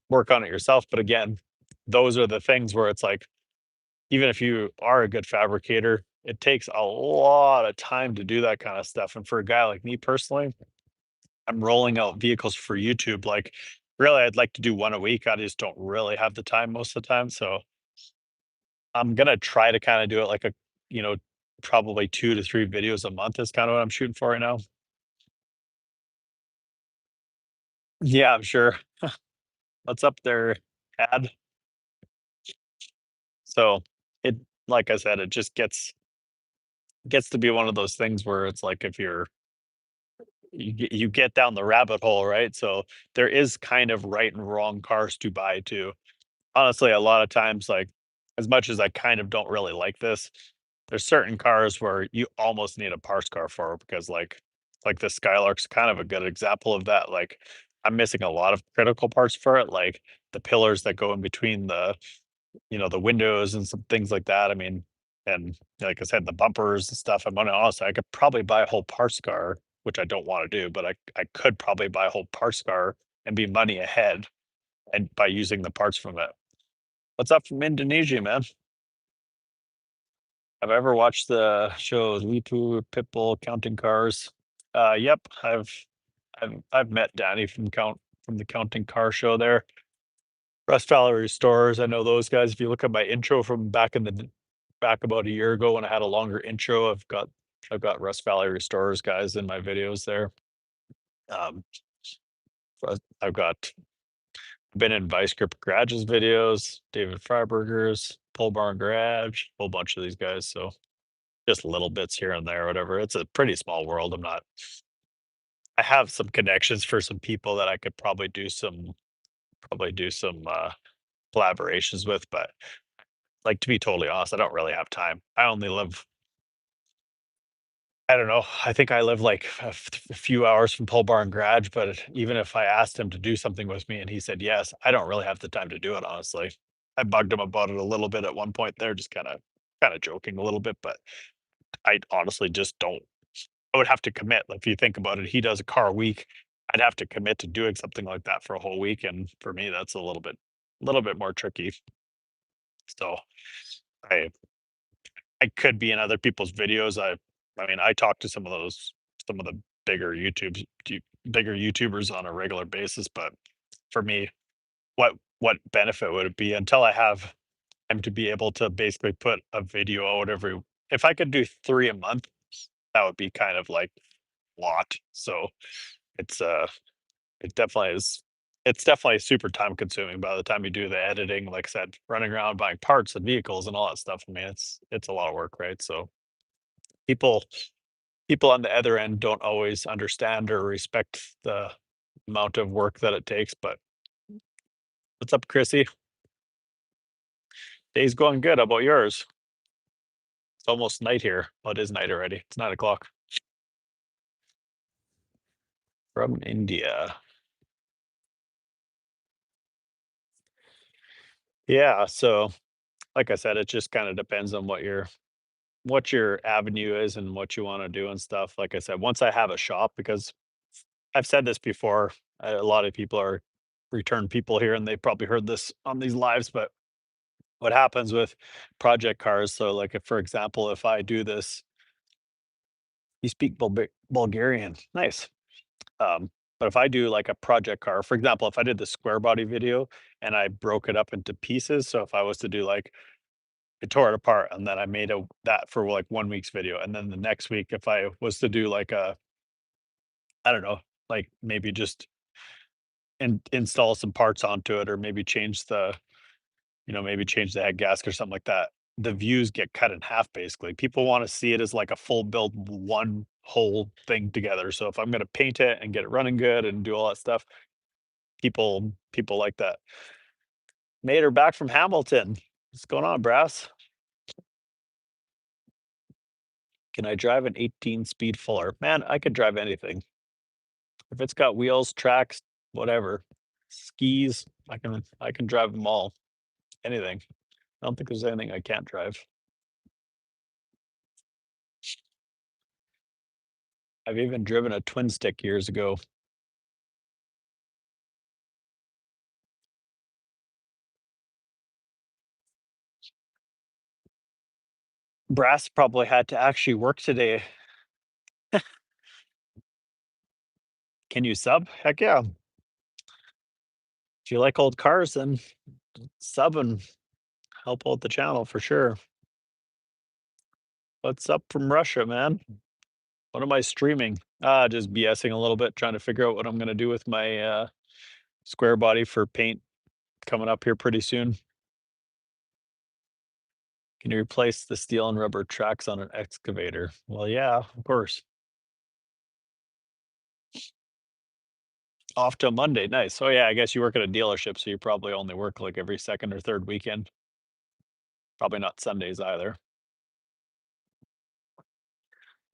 work on it yourself. But again, those are the things where it's like, even if you are a good fabricator, it takes a lot of time to do that kinda stuff, and for a guy like me personally, I'm rolling out vehicles for YouTube, like, really, I'd like to do 1 a week, I just don't really have the time most of the time, so I'm gonna try to kinda do it like you know, probably 2 to 3 videos a month is kinda what I'm shooting for right now. Yeah, I'm sure. What's up there, Ad? So, it like I said, it just gets to be one of those things where it's like if you get down the rabbit hole, right? So there is kind of right and wrong cars to buy too. Honestly, a lot of times, like as much as I kind of don't really like this, there's certain cars where you almost need a parts car for because like the Skylark's kind of a good example of that. Like I'm missing a lot of critical parts for it, like the pillars that go in between the windows and some things like that. I mean, and like I said, the bumpers and stuff. I'm gonna honestly, I could probably buy a whole parts car, which I don't want to do, but I could probably buy a whole parts car and be money ahead and by using the parts from it. What's up from Indonesia, man? Have I ever watched the show Lipu Pitbull Counting Cars? Yep, I've met Danny from the Counting Car show there. Rust Valley Restorers, I know those guys. If you look at my intro from back about a year ago when I had a longer intro, I've got Rust Valley Restorers guys in my videos there. Um, I've got Been in Vice Grip Garage's videos, David Freiberger's, Pole Barn Garage, whole bunch of these guys. So just little bits here and there, whatever. It's a pretty small world. I have some connections for some people that I could probably do some collaborations with, but like to be totally honest, I don't really have time. I don't know. I think I live like a few hours from Pole Barn Garage, but even if I asked him to do something with me and he said yes, I don't really have the time to do it, honestly. I bugged him about it a little bit at one point there, just kind of joking a little bit, but I honestly just don't. I would have to commit. If you think about it, he does a car a week. I'd have to commit to doing something like that for a whole week, and for me, that's a little bit more tricky. So I I could be in other people's videos. I mean, I talk to some of the bigger bigger YouTubers on a regular basis, but for me, what benefit would it be until I have time to be able to basically put a video out every if I could do 3 a month, that would be kind of like a lot. So it's it definitely is it's definitely super time consuming by the time you do the editing, like I said, running around buying parts and vehicles and all that stuff. I mean, it's a lot of work, right? So people people on the other end don't always understand or respect the amount of work that it takes. But what's up, Chrissy? Day's going good. How about yours? It's almost night here. Well, it is night already. It's 9 o'clock. From India. Yeah. So, like I said, it just kind of depends on what your avenue is and what you want to do and stuff. Like I said, once I have a shop, because I've said this before, a lot of people are return people here, and they probably heard this on these lives, but what happens with project cars. So, like, if, for example, if I do this, you speak Bulgarian, nice. But if I do like a project car, for example, if I did the square body video and I broke it up into pieces, so if I was to do like I tore it apart and then I made that for like 1 week's video, and then the next week, if I was to do like I don't know, like maybe just install some parts onto it, or maybe change the head gasket or something like that. The views get cut in half basically. People want to see it as like a full build, one whole thing together. So if I'm going to paint it and get it running good and do all that stuff, people like that. Made her back from Hamilton. What's going on, Brass? Can I drive an 18 speed fuller? Man, I could drive anything. If it's got wheels, tracks, whatever, skis, I can drive them all. Anything. I don't think there's anything I can't drive. I've even driven a twin stick years ago. Brass probably had to actually work today. Can you sub? Heck yeah. If you like old cars, then sub and help out the channel for sure. What's up from Russia, man? What am I streaming? Just BSing a little bit, trying to figure out what I'm gonna do with my square body for paint coming up here pretty soon. Can you replace the steel and rubber tracks on an excavator? Well, yeah, of course. Off to Monday. Nice. Oh yeah, I guess you work at a dealership, so you probably only work like every second or third weekend. Probably not Sundays either.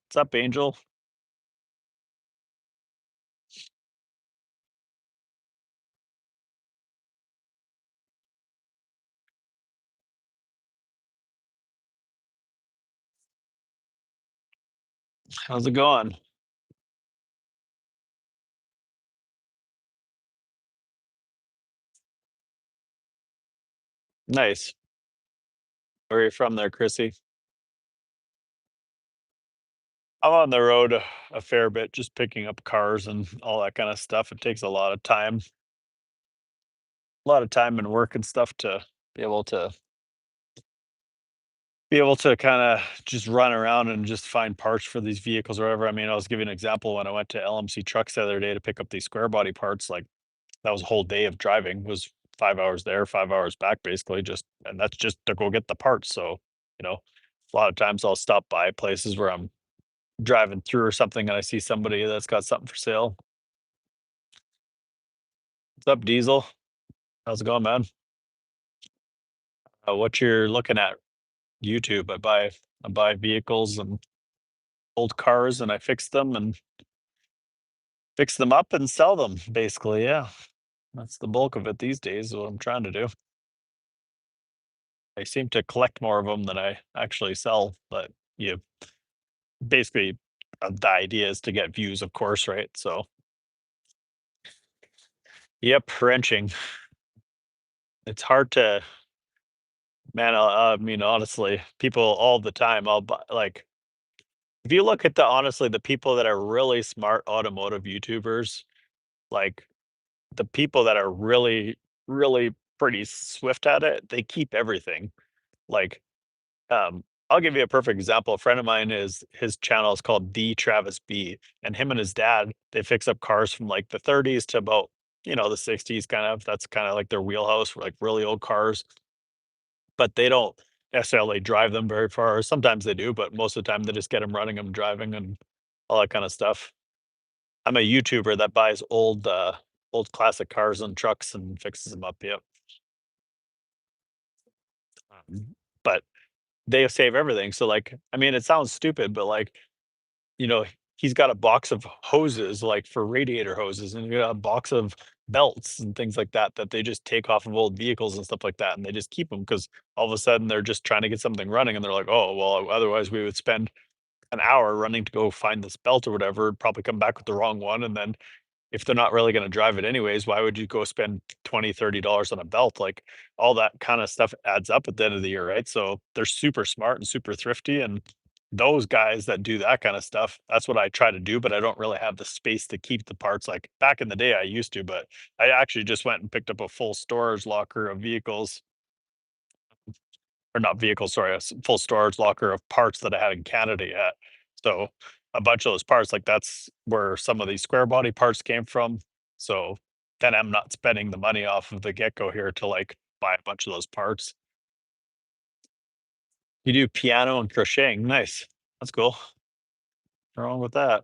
What's up, Angel? How's it going? Nice. Where are you from there, Chrissy? I'm on the road a fair bit, just picking up cars and all that kind of stuff. It takes a lot of time and work and stuff to be able to kind of just run around and just find parts for these vehicles or whatever. I mean, I was giving an example when I went to LMC Trucks the other day to pick up these square body parts. Like that was a whole day of driving, was 5 hours there, 5 hours back basically, just and that's just to go get the parts, so, you know, a lot of times I'll stop by places where I'm driving through or something and I see somebody that's got something for sale. "What's up, Diesel? How's it going, man? What you're looking at?" "YouTube. I buy vehicles and old cars, and I fix them up and sell them, basically, yeah. That's the bulk of it these days, what I'm trying to do. I seem to collect more of them than I actually sell, but you basically, the idea is to get views, of course, right? So, yep, wrenching. It's hard to man, I mean, honestly, people all the time, I'll buy like, if you look at the honestly, the people that are really smart automotive YouTubers, like, the people that are really, really pretty swift at it, they keep everything. Like, I'll give you a perfect example. A friend of mine is his channel is called The Travis B, and him and his dad, they fix up cars from like the 30s to about, the 60s kind of. That's kind of like their wheelhouse, like really old cars, but they don't necessarily drive them very far. Sometimes they do, but most of the time they just get them running them, driving, and all that kind of stuff. I'm a YouTuber that buys old classic cars and trucks and fixes them up. Yep. But they save everything. So like, I mean, it sounds stupid, but like, you know, he's got a box of hoses, like, for radiator hoses, and he got a box of belts and things like that, that they just take off of old vehicles and stuff like that, and they just keep them because all of a sudden they're just trying to get something running, and they're like, "Oh, well, otherwise we would spend an hour running to go find this belt or whatever, probably come back with the wrong one, and then if they're not really gonna drive it anyways, why would you go spend 20, $30 on a belt?" Like, all that kinda stuff adds up at the end of the year, right? So, they're super smart and super thrifty, and those guys that do that kinda stuff, that's what I try to do, but I don't really have the space to keep the parts. Like, back in the day, I used to, but I actually just went and picked up a full storage locker of vehicles, or not vehicles, sorry, a full storage locker of parts that I had in Canada yet. So a bunch of those parts, like that's where some of these square body parts came from. So then I'm not spending the money off of the get go here to like buy a bunch of those parts. You do piano and crocheting. Nice. That's cool. Nothing wrong with that.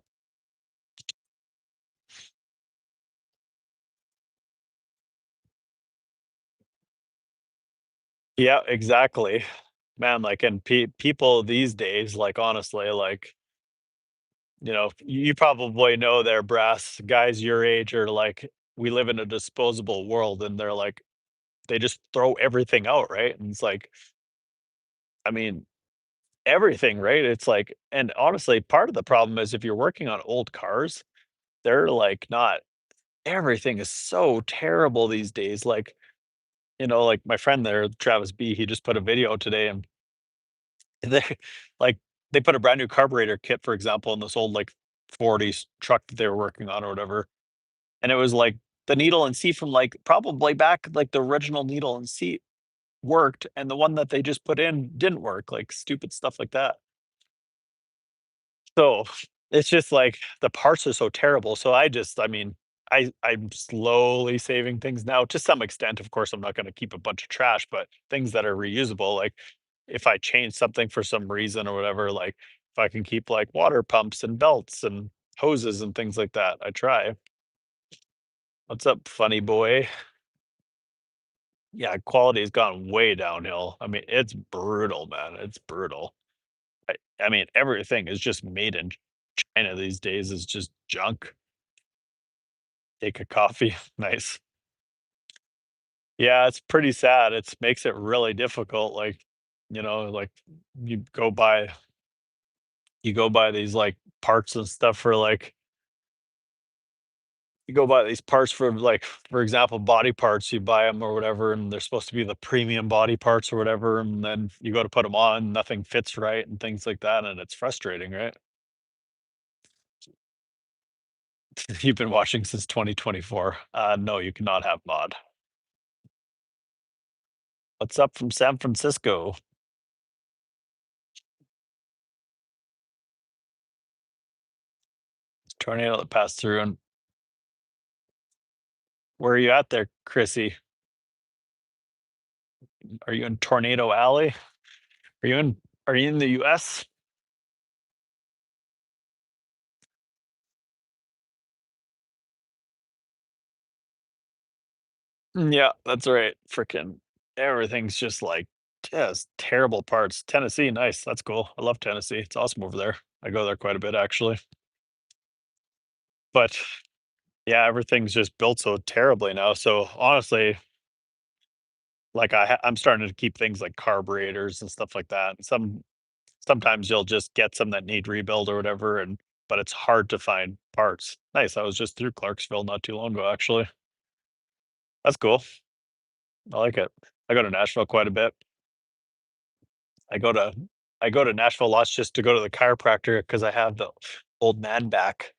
Yeah, exactly. Man, like, and people these days, like, honestly, like, you probably know their brass guys your age are like, we live in a disposable world, and they're like, they just throw everything out, right? And it's like, I mean, everything, right? It's like, and honestly, part of the problem is if you're working on old cars, they're like not everything is so terrible these days. Like, like my friend there, Travis B, he just put a video today and they like they put a brand new carburetor kit, for example, in this old like 40s truck that they were working on or whatever. And it was like the needle and seat from like probably back like the original needle and seat worked, and the one that they just put in didn't work, like stupid stuff like that. So it's just like the parts are so terrible. So I mean, I'm slowly saving things now to some extent. Of course, I'm not going to keep a bunch of trash, but things that are reusable, like if I change something for some reason or whatever, like if I can keep like water pumps and belts and hoses and things like that, I try. What's up, funny boy? Yeah, quality has gone way downhill. I mean, it's brutal, man. It's brutal. I mean, everything is just made in China these days is just junk. Take a coffee. Nice. Yeah, it's pretty sad. It's makes it really difficult. Like, like you go buy you go buy these like parts and stuff for like you go buy these parts for like, for example, body parts, you buy them or whatever, and they're supposed to be the premium body parts or whatever, and then you go to put them on, nothing fits right and things like that, and it's frustrating, right? You've been watching since 2024. No, you cannot have mod. What's up from San Francisco? Tornado that passed through, and Where are you at there, Chrissy? Are you in Tornado Alley? Are you in are you in the US? Yeah, that's right. Freaking everything's just terrible parts. Tennessee, nice. That's cool. I love Tennessee. It's awesome over there. I go there quite a bit actually. But yeah, everything's just built so terribly now. So honestly, like I'm starting to keep things like carburetors and stuff like that. Sometimes you'll just get some that need rebuild or whatever, and but it's hard to find parts. Nice. I was just through Clarksville not too long ago, actually. That's cool. I like it. I go to Nashville quite a bit. I go to I go to Nashville lots just to go to the chiropractor because I have the old man back,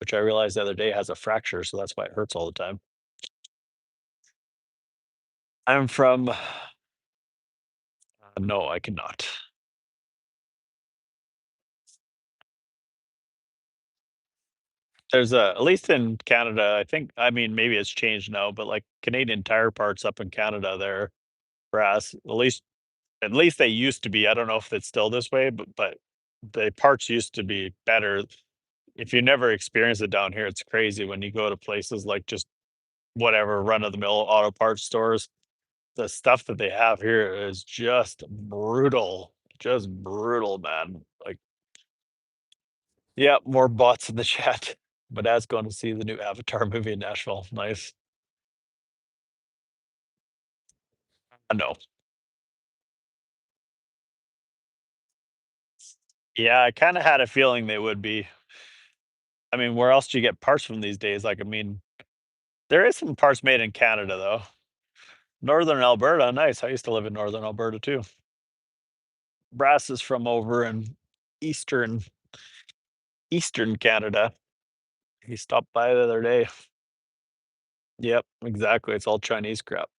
which I realized the other day has a fracture, so that's why it hurts all the time. I'm from no, I cannot. There's a at least in Canada, I think I mean, maybe it's changed now, but, like, Canadian Tire parts up in Canada, they're brass. At least they used to be. I don't know if it's still this way, but the parts used to be better. If you never experience it down here, it's crazy when you go to places like just whatever run-of-the-mill auto parts stores. The stuff that they have here is just brutal, man. Like, yeah, more bots in the chat. But Dad's going to see the new Avatar movie in Nashville. Nice. No. Yeah, I kind of had a feeling they would be. I mean, where else do you get parts from these days? Like, I mean, there is some parts made in Canada though. Northern Alberta, nice. I used to live in Northern Alberta too. Brass is from over in eastern eastern Canada. He stopped by the other day. Yep, exactly. It's all Chinese crap.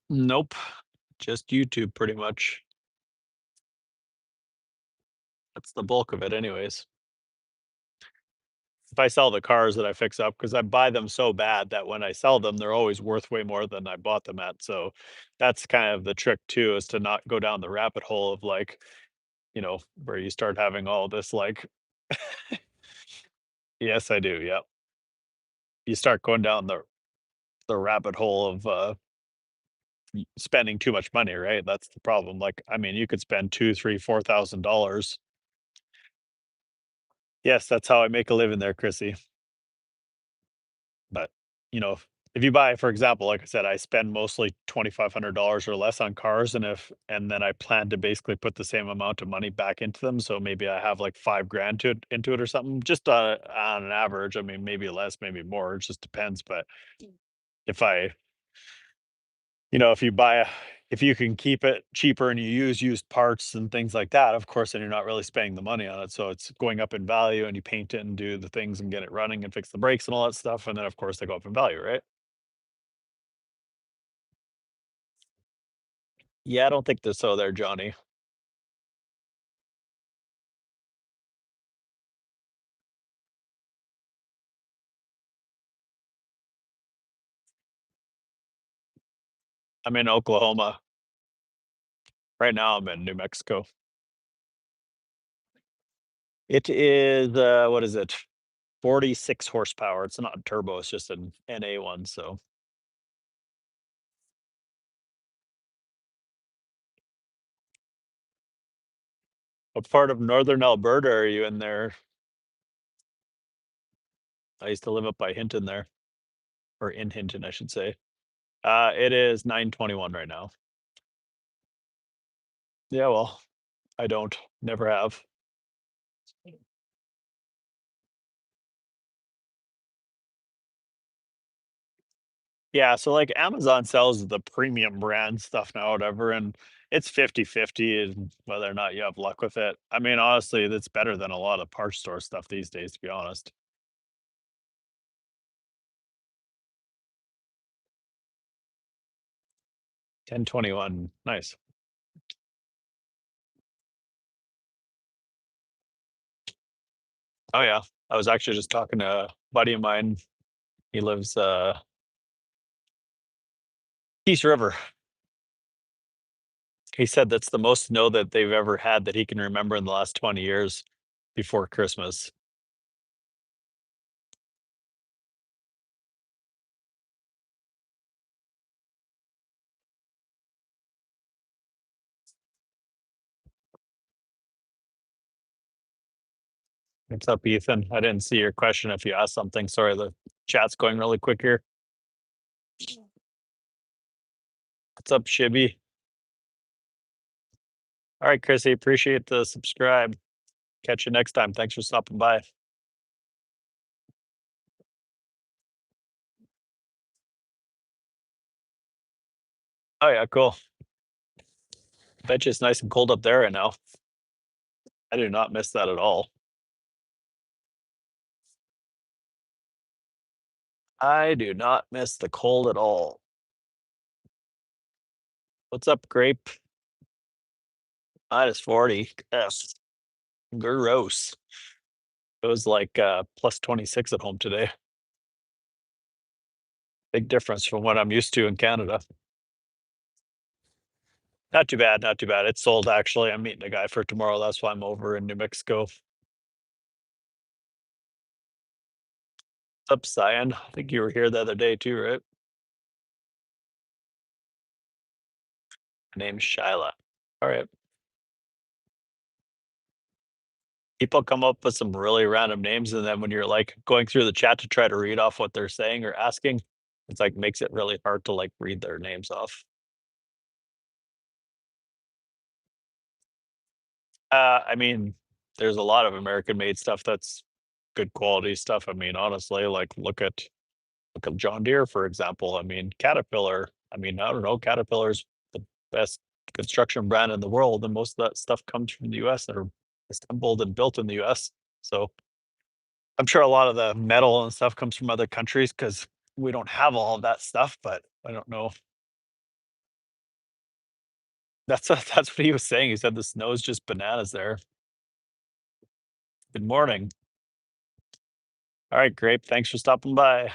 Nope. Just YouTube pretty much. That's the bulk of it anyways. If I sell the cars that I fix up, because I buy them so bad that when I sell them, they're always worth way more than I bought them at. So that's kind of the trick too, is to not go down the rabbit hole of like, where you start having all this like, yes, I do. Yeah. You start going down the rabbit hole of spending too much money, right? That's the problem. Like, I mean, you could spend two, three, $4,000. Yes, that's how I make a living there, Chrissy. But, if you buy, for example, like I said, I spend mostly $2,500 or less on cars, and then I plan to basically put the same amount of money back into them. So maybe I have like 5 grand into it or something, just on an average. I mean, maybe less, maybe more. It just depends. But if I, if you buy if you can keep it cheaper and you use used parts and things like that, of course, then you're not really spending the money on it. So it's going up in value and you paint it and do the things and get it running and fix the brakes and all that stuff. And then of course they go up in value, right? Yeah, I don't think they're so there, Johnny. I'm in Oklahoma. Right now I'm in New Mexico. It is what is it? 46 horsepower. It's not a turbo, it's just an NA one. So what part of northern Alberta are you in there? I used to live up by Hinton there. Or in Hinton, I should say. It is 9:21 right now. Yeah, well, I don't. Never have. Yeah, so, like, Amazon sells the premium brand stuff now, whatever, and it's 50-50 and whether or not you have luck with it. I mean, honestly, that's better than a lot of parts store stuff these days, to be honest. 1021. Nice. Oh yeah. I was actually just talking to a buddy of mine. He lives Peace River. He said that's the most snow that they've ever had that he can remember in the last 20 years before Christmas. What's up, Ethan? I didn't see your question if you asked something. Sorry, the chat's going really quick here. What's up, Shibby? All right, Chrissy, appreciate the subscribe. Catch you next time. Thanks for stopping by. Oh yeah, cool. Bet you it's nice and cold up there right now. I do not miss that at all. I do not miss the cold at all. What's up, Grape? -40. Yes. Gross. It was like plus 26 at home today. Big difference from what I'm used to in Canada. Not too bad, not too bad. It's sold actually. I'm meeting a guy for tomorrow. That's why I'm over in New Mexico. What's up, Cyan? I think you were here the other day too, right? My name's Shyla. All right. People come up with some really random names, and then when you're like going through the chat to try to read off what they're saying or asking, it's like makes it really hard to like read their names off. I mean, there's a lot of American made stuff that's good quality stuff. I mean, honestly, like look at John Deere, for example. I mean, Caterpillar. I mean, I don't know, Caterpillar's the best construction brand in the world, and most of that stuff comes from the US that are assembled and built in the US. So I'm sure a lot of the metal and stuff comes from other countries because we don't have all of that stuff, but I don't know. That's what he was saying. He said the snow is just bananas there. Good morning. All right, great. Thanks for stopping by.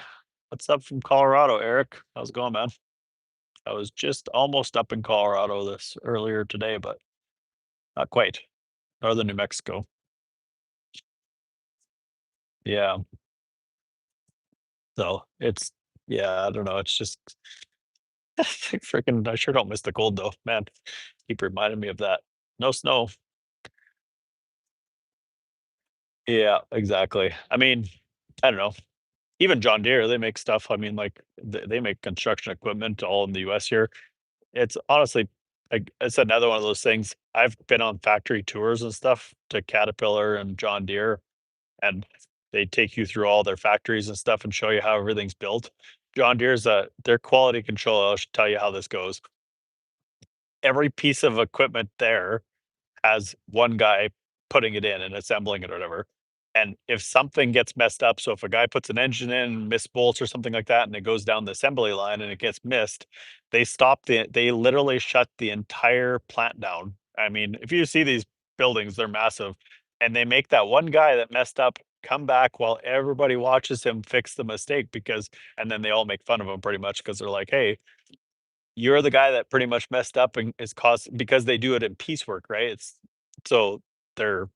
What's up from Colorado, Eric? How's it going, man? I was just almost up in Colorado this earlier today, but not quite. Northern New Mexico. Yeah. So it's yeah, I don't know. It's just freaking I sure don't miss the cold though. Man, keep reminding me of that. No snow. Yeah, exactly. I mean, I don't know. Even John Deere, they make stuff. I mean, like they make construction equipment all in the US here. It's honestly like it's another one of those things. I've been on factory tours and stuff to Caterpillar and John Deere, and they take you through all their factories and stuff and show you how everything's built. John Deere's their quality control. I'll tell you how this goes. Every piece of equipment there has one guy putting it in and assembling it or whatever. And if something gets messed up, so if a guy puts an engine in, miss bolts or something like that, and it goes down the assembly line and it gets missed, they literally shut the entire plant down. I mean, if you see these buildings, they're massive. And they make that one guy that messed up come back while everybody watches him fix the mistake and then they all make fun of him pretty much because they're like, hey, you're the guy that pretty much messed up and is caused because they do it in piecework, right? So they're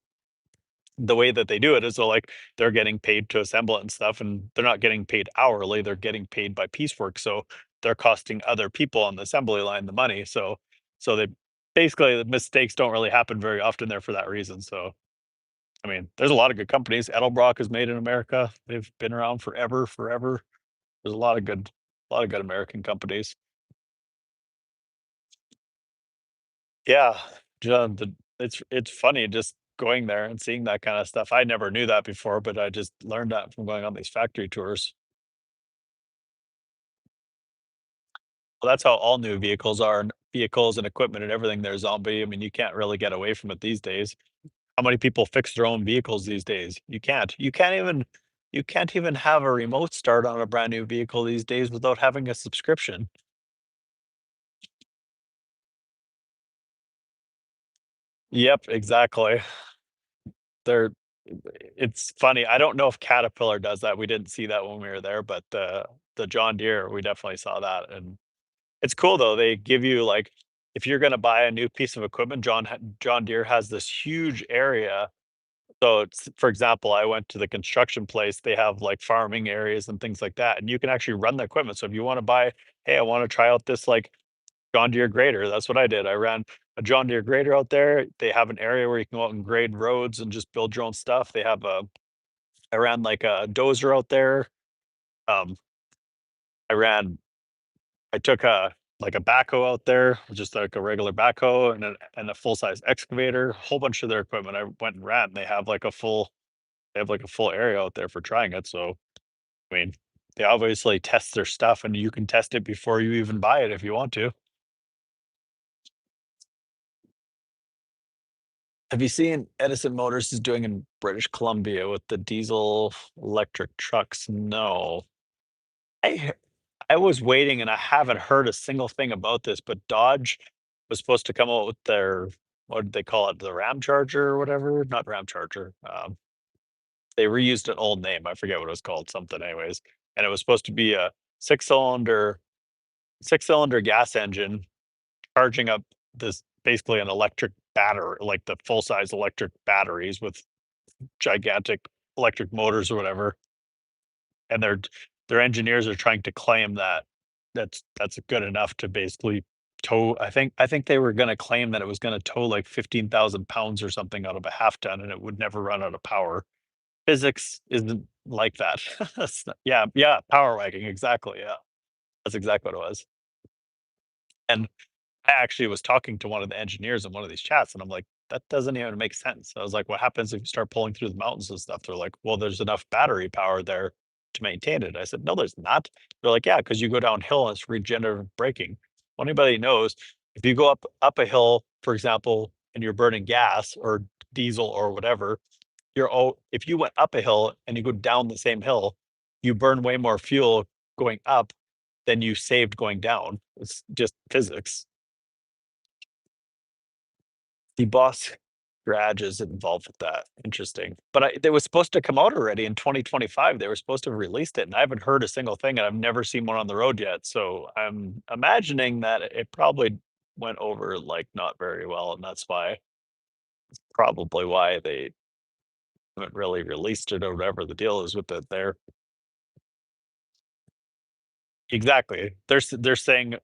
the way that they do it is so like they're getting paid to assemble it and stuff, and they're not getting paid hourly, they're getting paid by piecework. So they're costing other people on the assembly line the money. So they basically the mistakes don't really happen very often there for that reason. So I mean, there's a lot of good companies. Edelbrock is made in America. They've been around forever, forever. There's a lot of good American companies. Yeah, John, it's funny just going there and seeing that kind of stuff. I never knew that before, but I just learned that from going on these factory tours. Well, that's how all new vehicles are, and vehicles and equipment and everything. They're zombie. I mean, you can't really get away from it these days. How many people fix their own vehicles these days? You can't. You can't even have a remote start on a brand new vehicle these days without having a subscription. Yep, exactly. They're it's funny. I don't know if Caterpillar does that. We didn't see that when we were there, but the John Deere, we definitely saw that. And it's cool though. They give you like if you're gonna buy a new piece of equipment, John Deere has this huge area. So it's for example, I went to the construction place, they have like farming areas and things like that, and you can actually run the equipment. So if you want to buy, hey, I want to try out this like John Deere grader. That's what I did. I ran a John Deere grader out there. They have an area where you can go out and grade roads and just build your own stuff. They have a I ran like a dozer out there. Um, I ran I took a like a backhoe out there, just like a regular backhoe and a full size excavator, a whole bunch of their equipment. I went and ran. They have like a full area out there for trying it. So I mean, they obviously test their stuff and you can test it before you even buy it if you want to. Have you seen Edison Motors is doing in British Columbia with the diesel electric trucks? No. I he I was waiting and I haven't heard a single thing about this, but Dodge was supposed to come out with their what did they call it? The Ram Charger or whatever? Not Ram Charger. They reused an old name. I forget what it was called, something anyways. And it was supposed to be a six-cylinder six-cylinder gas engine charging up this basically an electric battery, like the full-size electric batteries with gigantic electric motors or whatever, and their engineers are trying to claim that that's good enough to basically tow. I think they were going to claim that it was going to tow like 15,000 pounds or something out of a half ton, and it would never run out of power. Physics isn't like that. Yeah, yeah, power wagging, exactly. Yeah, that's exactly what it was. And I actually was talking to one of the engineers in one of these chats, and I'm like, "That doesn't even make sense." I was like, "What happens if you start pulling through the mountains and stuff?" They're like, "Well, there's enough battery power there to maintain it." I said, "No, there's not." They're like, "Yeah, because you go downhill and it's regenerative braking." Well, anybody knows if you go up a hill, for example, and you're burning gas or diesel or whatever, if you went up a hill and you go down the same hill, you burn way more fuel going up than you saved going down. It's just physics. The Boss Garage is involved with that. Interesting. But it was supposed to come out already in 2025. They were supposed to have released it, and I haven't heard a single thing, and I've never seen one on the road yet. So I'm imagining that it probably went over like not very well, and that's why probably why they haven't really released it or whatever the deal is with it there. Exactly. They're saying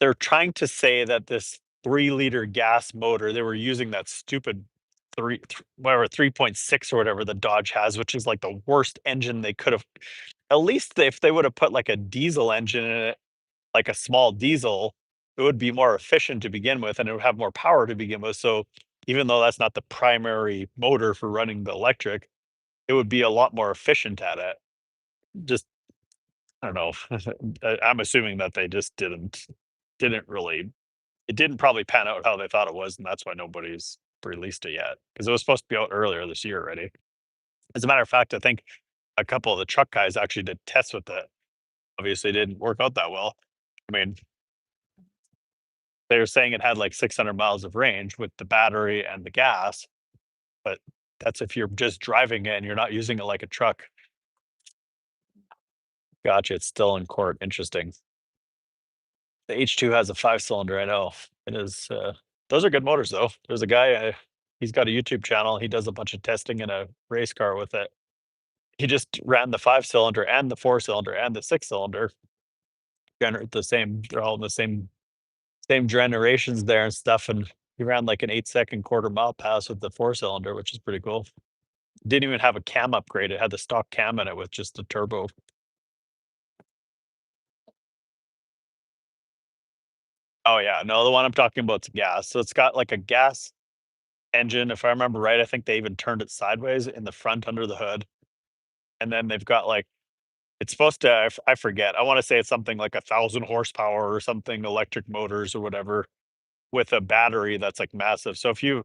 they're trying to say that this 3-liter gas motor, they were using that stupid whatever 3.6 or whatever the Dodge has, which is like the worst engine they could have. At least if they would have put like a diesel engine in it, like a small diesel, it would be more efficient to begin with and it would have more power to begin with. So even though that's not the primary motor for running the electric, it would be a lot more efficient at it. Just I don't know. I'm assuming that they just didn't really it didn't probably pan out how they thought it was, and that's why nobody's released it yet. Because it was supposed to be out earlier this year already. As a matter of fact, I think a couple of the truck guys actually did tests with it. Obviously, it didn't work out that well. I mean, they were saying it had like 600 miles of range with the battery and the gas, but that's if you're just driving it and you're not using it like a truck. Gotcha, it's still in court. Interesting. The H2 has a 5-cylinder, I know. It is, those are good motors, though. There's a guy, he's got a YouTube channel, he does a bunch of testing in a race car with it. He just ran the 5-cylinder and the 4-cylinder and the 6-cylinder, generate the same they're all in the same generations there and stuff, and he ran, like, an 8-second quarter-mile pass with the 4-cylinder, which is pretty cool. Didn't even have a cam upgrade, it had the stock cam in it with just the turbo. Oh, yeah, no, the one I'm talking about is gas, so it's got, like, a gas engine, if I remember right, I think they even turned it sideways in the front under the hood, and then they've got, like it's supposed to I forget, I wanna say it's something like 1,000 horsepower or something, electric motors or whatever, with a battery that's, like, massive, so if you've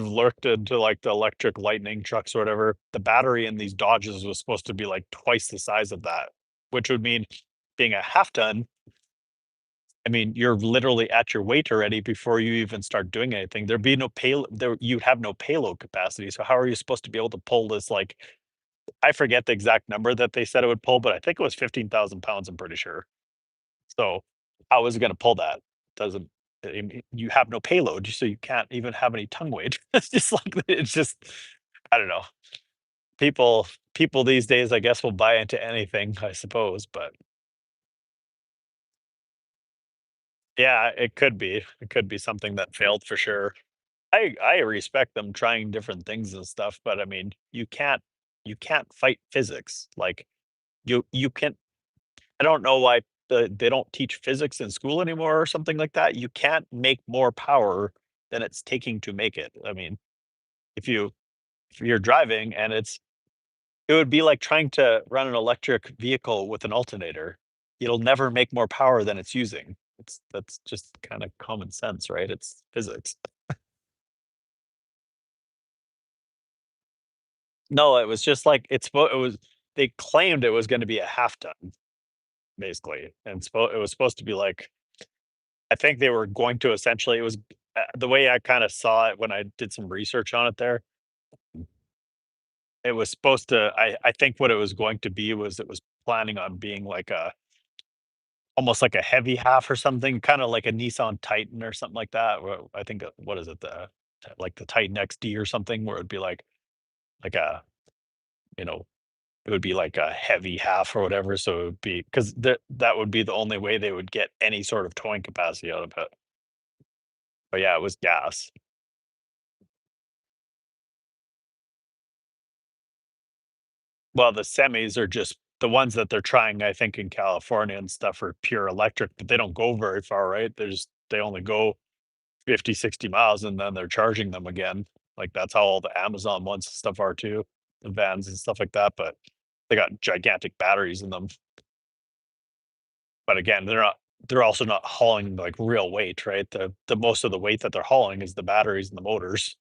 looked into, like, the electric Lightning trucks or whatever, the battery in these Dodges was supposed to be, like, twice the size of that, which would mean being a half ton, I mean, you're literally at your weight already before you even start doing anything. There'd be no payload there, you'd have no payload capacity. So how are you supposed to be able to pull this, like, I forget the exact number that they said it would pull, but I think it was 15,000 pounds, I'm pretty sure. So how is it gonna pull that? Doesn't I mean, you have no payload, so you can't even have any tongue weight. It's just like it's just I don't know. People these days, I guess, will buy into anything, I suppose, but yeah, it could be. It could be something that failed for sure. I respect them trying different things and stuff, but I mean, you can't fight physics. Like you can I don't know why they don't teach physics in school anymore or something like that. You can't make more power than it's taking to make it. I mean, if you if you're driving and it would be like trying to run an electric vehicle with an alternator. It'll never make more power than it's using. That's just kind of common sense, right? It's physics. No, it was just like it was they claimed it was going to be a half ton basically, and it was supposed to be like I think they were going to essentially it was the way I kind of saw it when I did some research on it there. It was supposed to I think what it was going to be was it was planning on being like a almost like a heavy half or something, kinda like a Nissan Titan or something like that, where I think, what is it, like the Titan XD or something, where it'd be like a, you know, it would be like a heavy half or whatever, so it would be 'cause that would be the only way they would get any sort of towing capacity out of it. But yeah, it was gas. Well, the semis are just the ones that they're trying, I think, in California and stuff are pure electric, but they don't go very far, right? They only go 50, 60 miles and then they're charging them again. Like that's how all the Amazon ones and stuff are too, the vans and stuff like that. But they got gigantic batteries in them. But again, they're also not hauling like real weight, right? The most of the weight that they're hauling is the batteries and the motors.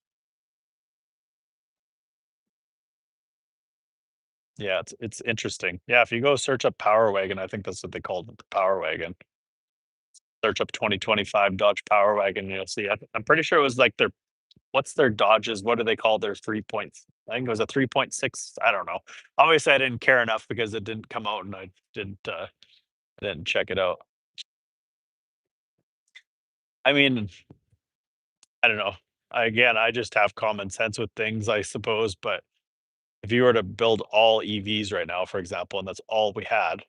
Yeah, it's interesting. Yeah, if you go search up Power Wagon, I think that's what they called it, the Power Wagon. Search up 2025 Dodge Power Wagon, and you'll see. I'm pretty sure it was like their what's their Dodges? What do they call their 3 points? I think it was a 3.6. I don't know. Obviously, I didn't care enough because it didn't come out and I didn't check it out. I mean, I don't know. Again, I just have common sense with things, I suppose. But if you were to build all EVs right now, for example, and that's all we had,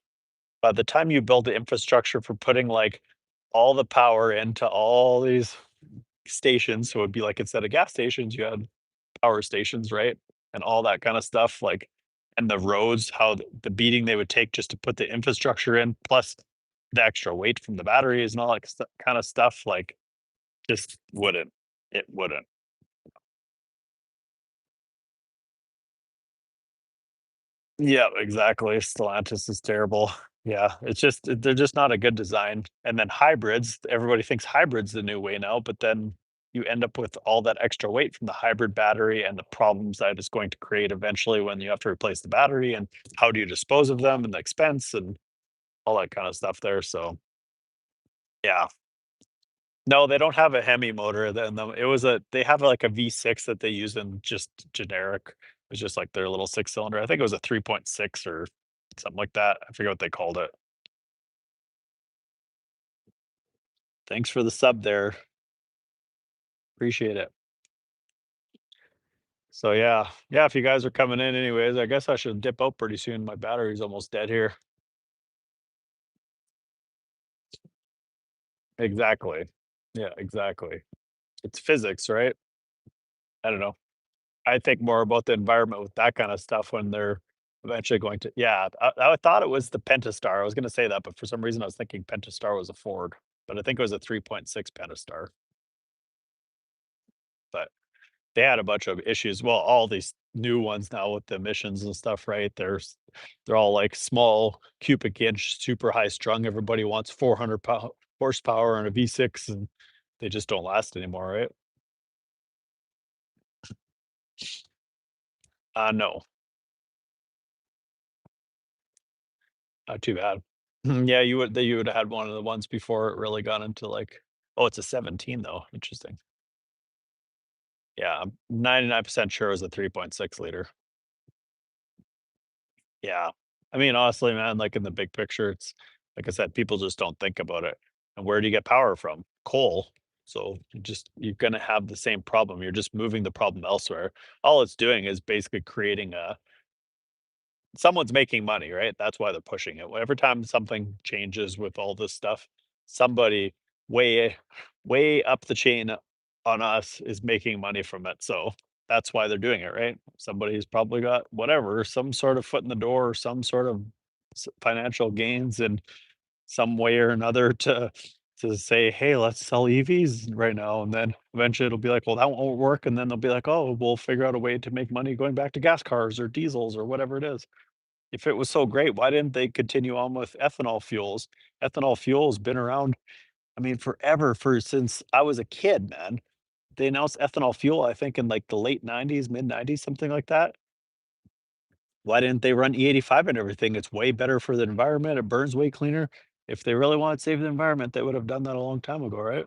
by the time you build the infrastructure for putting like all the power into all these stations, so it'd be like instead of gas stations, you had power stations, right? And all that kind of stuff, like, and the roads, how the beating they would take just to put the infrastructure in, plus the extra weight from the batteries and all that kind of stuff, like, just wouldn't. It wouldn't. Yeah, exactly. Stellantis is terrible. Yeah, it's just they're just not a good design. And then hybrids, everybody thinks hybrids the new way now, but then you end up with all that extra weight from the hybrid battery and the problems that it's going to create eventually when you have to replace the battery and how do you dispose of them and the expense and all that kind of stuff there. So yeah. No, they don't have a Hemi motor. Then it was a they have like a V6 that they use in just generic. It's just like their little six cylinder. I think it was a 3.6 or something like that. I forget what they called it. Thanks for the sub there. Appreciate it. So yeah. Yeah, if you guys are coming in anyways, I guess I should dip out pretty soon. My battery's almost dead here. Exactly. Yeah, exactly. It's physics, right? I don't know. I think more about the environment with that kind of stuff when they're eventually going to yeah, I thought it was the Pentastar. I was gonna say that, but for some reason I was thinking Pentastar was a Ford, but I think it was a 3.6 Pentastar. But they had a bunch of issues. Well, all these new ones now with the emissions and stuff, right? They're all like small cubic inch, super high strung. Everybody wants 400 horsepower and a V6, and they just don't last anymore, right? No, not too bad. Yeah, you would have had one of the ones before it really got into, like, oh, it's a 17 though, interesting. Yeah, I'm 99% sure it was a 3.6 liter. Yeah. I mean, honestly, man, like, in the big picture, it's like I said, people just don't think about it. And where do you get power from? Coal. So you're gonna have the same problem. You're just moving the problem elsewhere. All it's doing is basically creating a someone's making money, right? That's why they're pushing it. Every time something changes with all this stuff, somebody way way up the chain on us is making money from it. So that's why they're doing it, right? Somebody's probably got whatever, some sort of foot in the door, or some sort of financial gains in some way or another to say, hey, let's sell EVs right now. And then eventually it'll be like, well, that won't work. And then they'll be like, oh, we'll figure out a way to make money going back to gas cars or diesels or whatever it is. If it was so great, why didn't they continue on with ethanol fuels? Ethanol fuel's been around, I mean, forever, for since I was a kid, man. They announced ethanol fuel, I think, in, like, the late '90s, mid-90s, something like that. Why didn't they run E85 and everything? It's way better for the environment, it burns way cleaner. If they really wanted to save the environment, they would have done that a long time ago, right?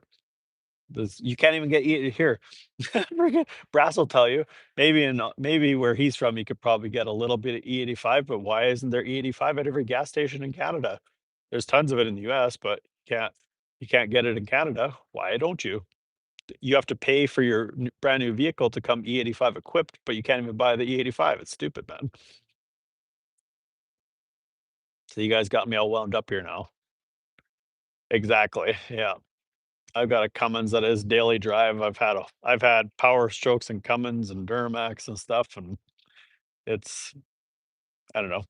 This you can't even get E here. Freaking Brass will tell you, maybe where he's from, you could probably get a little bit of E85, but why isn't there E85 at every gas station in Canada? There's tons of it in the US, but you can't get it in Canada. Why don't you? You have to pay for your brand new vehicle to come E85 equipped, but you can't even buy the E85. It's stupid, man. So you guys got me all wound up here now. Exactly. Yeah. I've got a Cummins that is daily drive. I've had Power Strokes and Cummins and Duramax and stuff, and it's I don't know.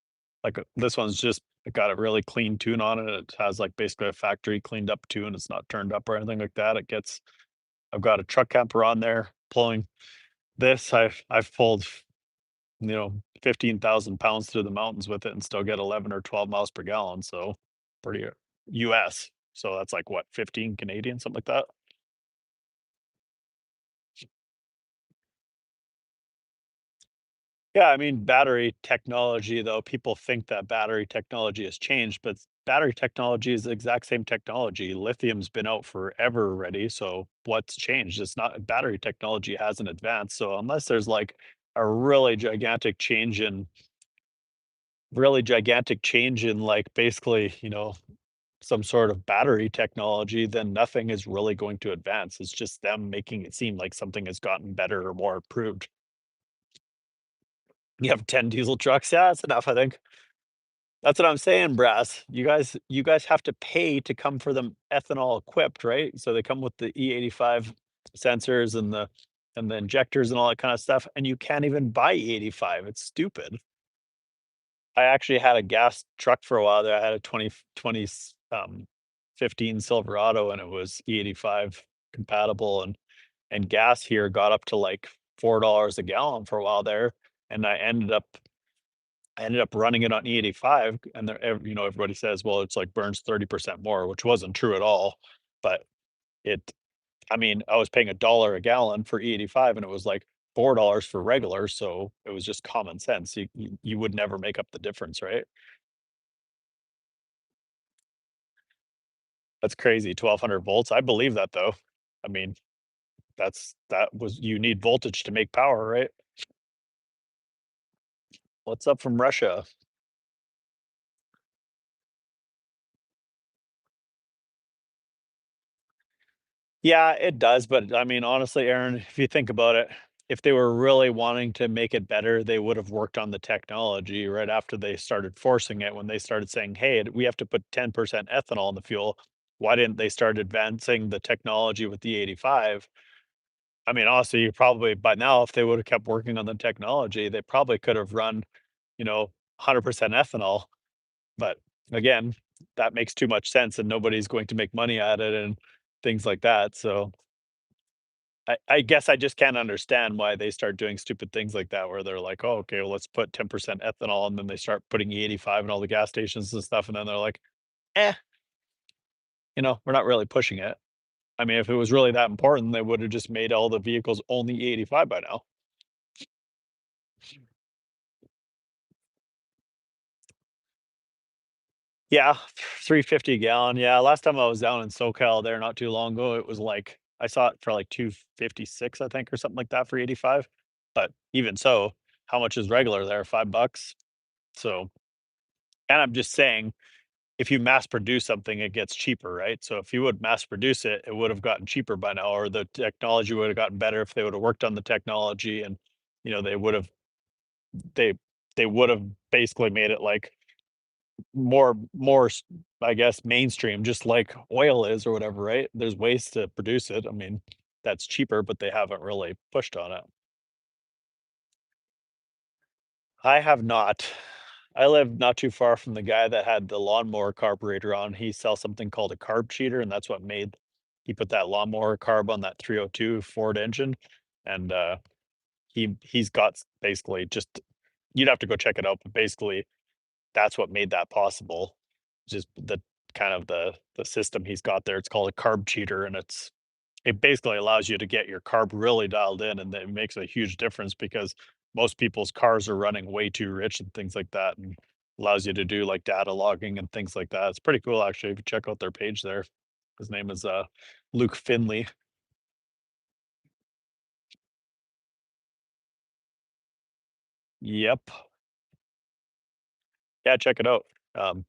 Like, this one's just it got a really clean tune on it. It has, like, basically a factory cleaned up tune. It's not turned up or anything like that. I've got a truck camper on there pulling this. I've pulled, 15,000 pounds through the mountains with it and still get 11 or 12 miles per gallon. So pretty US. So that's like what, 15 Canadian, something like that. Yeah, I mean, battery technology, though, people think that battery technology has changed, but battery technology is the exact same technology. Lithium's been out forever already. So what's changed? It's not battery technology hasn't advanced. So unless there's like a really gigantic change in like basically, some sort of battery technology, then nothing is really going to advance. It's just them making it seem like something has gotten better or more improved. You have 10 diesel trucks. Yeah, that's enough, I think. That's what I'm saying, Brass. You guys have to pay to come for them ethanol equipped, right? So they come with the E85 sensors and the injectors and all that kind of stuff, and you can't even buy E85. It's stupid. I actually had a gas truck for a while there. I had a 15 Silverado, and it was E85 compatible, and gas here got up to, like, $4 a gallon for a while there, and I ended up running it on E85, and everybody says, "Well, it's, like, burns 30% more," which wasn't true at all, but it I mean, I was paying $1 a gallon for E85, and it was, like, $4 for regular, so it was just common sense. You would never make up the difference, right? That's crazy, 1,200 volts. I believe that, though. I mean, that was you need voltage to make power, right? What's up from Russia? Yeah, it does, but I mean, honestly, Aaron, if you think about it, if they were really wanting to make it better, they would have worked on the technology right after they started forcing it. When they started saying, "Hey, we have to put 10% ethanol in the fuel," why didn't they start advancing the technology with the 85? I mean, honestly, you probably by now, if they would have kept working on the technology, they probably could have run, 100% ethanol. But again, that makes too much sense and nobody's going to make money at it and things like that. So I guess I just can't understand why they start doing stupid things like that where they're like, oh, okay, well, let's put 10% ethanol and then they start putting E85 in all the gas stations and stuff. And then they're like, eh, we're not really pushing it. I mean, if it was really that important, they would have just made all the vehicles only E85 by now. Yeah, 350 a gallon. Yeah, last time I was down in SoCal there not too long ago, it was like I saw it for like 256, I think, or something like that for 85. But even so, how much is regular there? $5. So, and I'm just saying, if you mass produce something, it gets cheaper, right? So if you would mass produce it, it would have gotten cheaper by now, or the technology would have gotten better if they would have worked on the technology, and they would have they they would have basically made it like more, I guess, mainstream, just like oil is or whatever, right? There's ways to produce it. I mean, that's cheaper, but they haven't really pushed on it. I have not. I live not too far from the guy that had the lawnmower carburetor on. He sells something called a carb cheater, and that's what made he put that lawnmower carb on that 302 Ford engine. And he's got basically just you'd have to go check it out, but basically that's what made that possible. Just the kind of the system he's got there. It's called a carb cheater, and it basically allows you to get your carb really dialed in, and it makes a huge difference because most people's cars are running way too rich and things like that, and allows you to do like data logging and things like that. It's pretty cool actually. If you check out their page there, his name is Luke Finley. Yep. Yeah, check it out.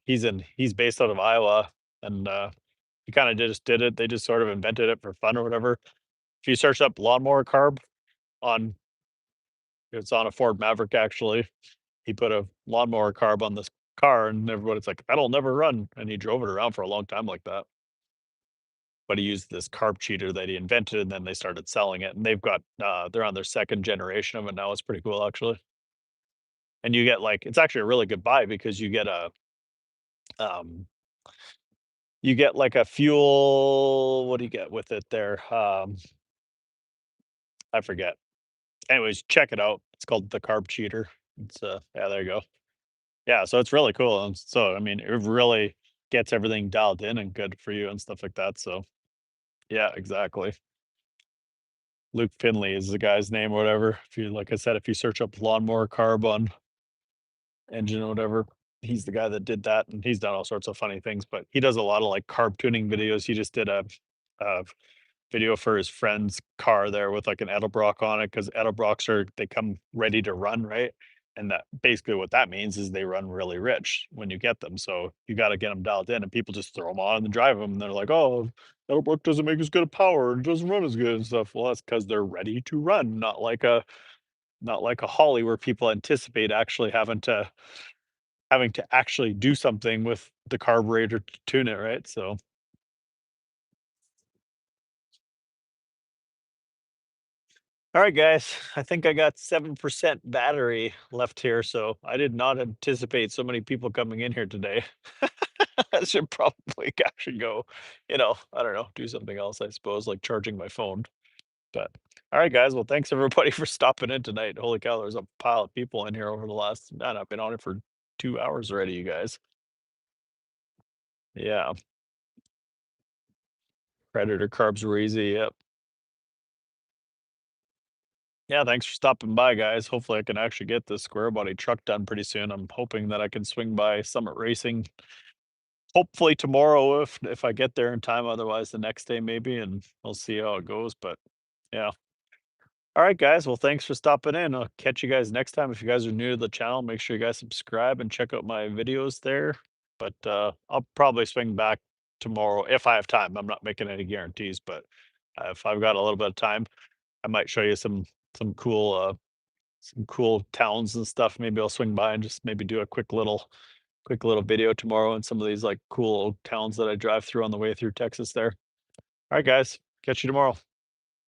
He's based out of Iowa, and he kind of just did it. They just sort of invented it for fun or whatever. If you search up lawnmower carb on it's on a Ford Maverick actually. He put a lawnmower carb on this car and everybody's like, "That'll never run." And he drove it around for a long time like that. But he used this carb cheater that he invented and then they started selling it. And they've got they're on their second generation of it now. It's pretty cool actually. And you get like it's actually a really good buy because um you get like a fuel what do you get with it there? I forget. Anyways, check it out. It's called the carb cheater. It's yeah, there you go. Yeah, so it's really cool, and so, I mean, it really gets everything dialed in and good for you and stuff like that, so yeah, exactly. Luke Finley is the guy's name or whatever. If you like I said, if you search up lawnmower carb on engine or whatever, he's the guy that did that, and he's done all sorts of funny things, but he does a lot of, like, carb tuning videos. He just did a video for his friend's car there with like an Edelbrock on it because Edelbrocks they come ready to run, right? And that basically what that means is they run really rich when you get them. So you got to get them dialed in, and people just throw them on and drive them. And they're like, "Oh, Edelbrock doesn't make as good a power and doesn't run as good and stuff." Well, that's because they're ready to run, not like a Holly where people anticipate actually having to actually do something with the carburetor to tune it, right? So all right, guys. I think I got 7% battery left here, so I did not anticipate so many people coming in here today. I should probably actually go, I don't know, do something else, I suppose, like charging my phone. But all right, guys. Well, thanks everybody for stopping in tonight. Holy cow, there's a pile of people in here over the last, man, I've been on it for 2 hours already, you guys. Yeah. Predator carbs were easy. Yep. Yeah, thanks for stopping by, guys. Hopefully, I can actually get this square body truck done pretty soon. I'm hoping that I can swing by Summit Racing, hopefully tomorrow if I get there in time. Otherwise, the next day maybe, and we'll see how it goes. But yeah. All right, guys. Well, thanks for stopping in. I'll catch you guys next time. If you guys are new to the channel, make sure you guys subscribe and check out my videos there. But I'll probably swing back tomorrow if I have time. I'm not making any guarantees, but if I've got a little bit of time, I might show you some cool towns and stuff. Maybe I'll swing by and just maybe do a quick little video tomorrow in some of these like cool old towns that I drive through on the way through Texas there. All right, guys. Catch you tomorrow.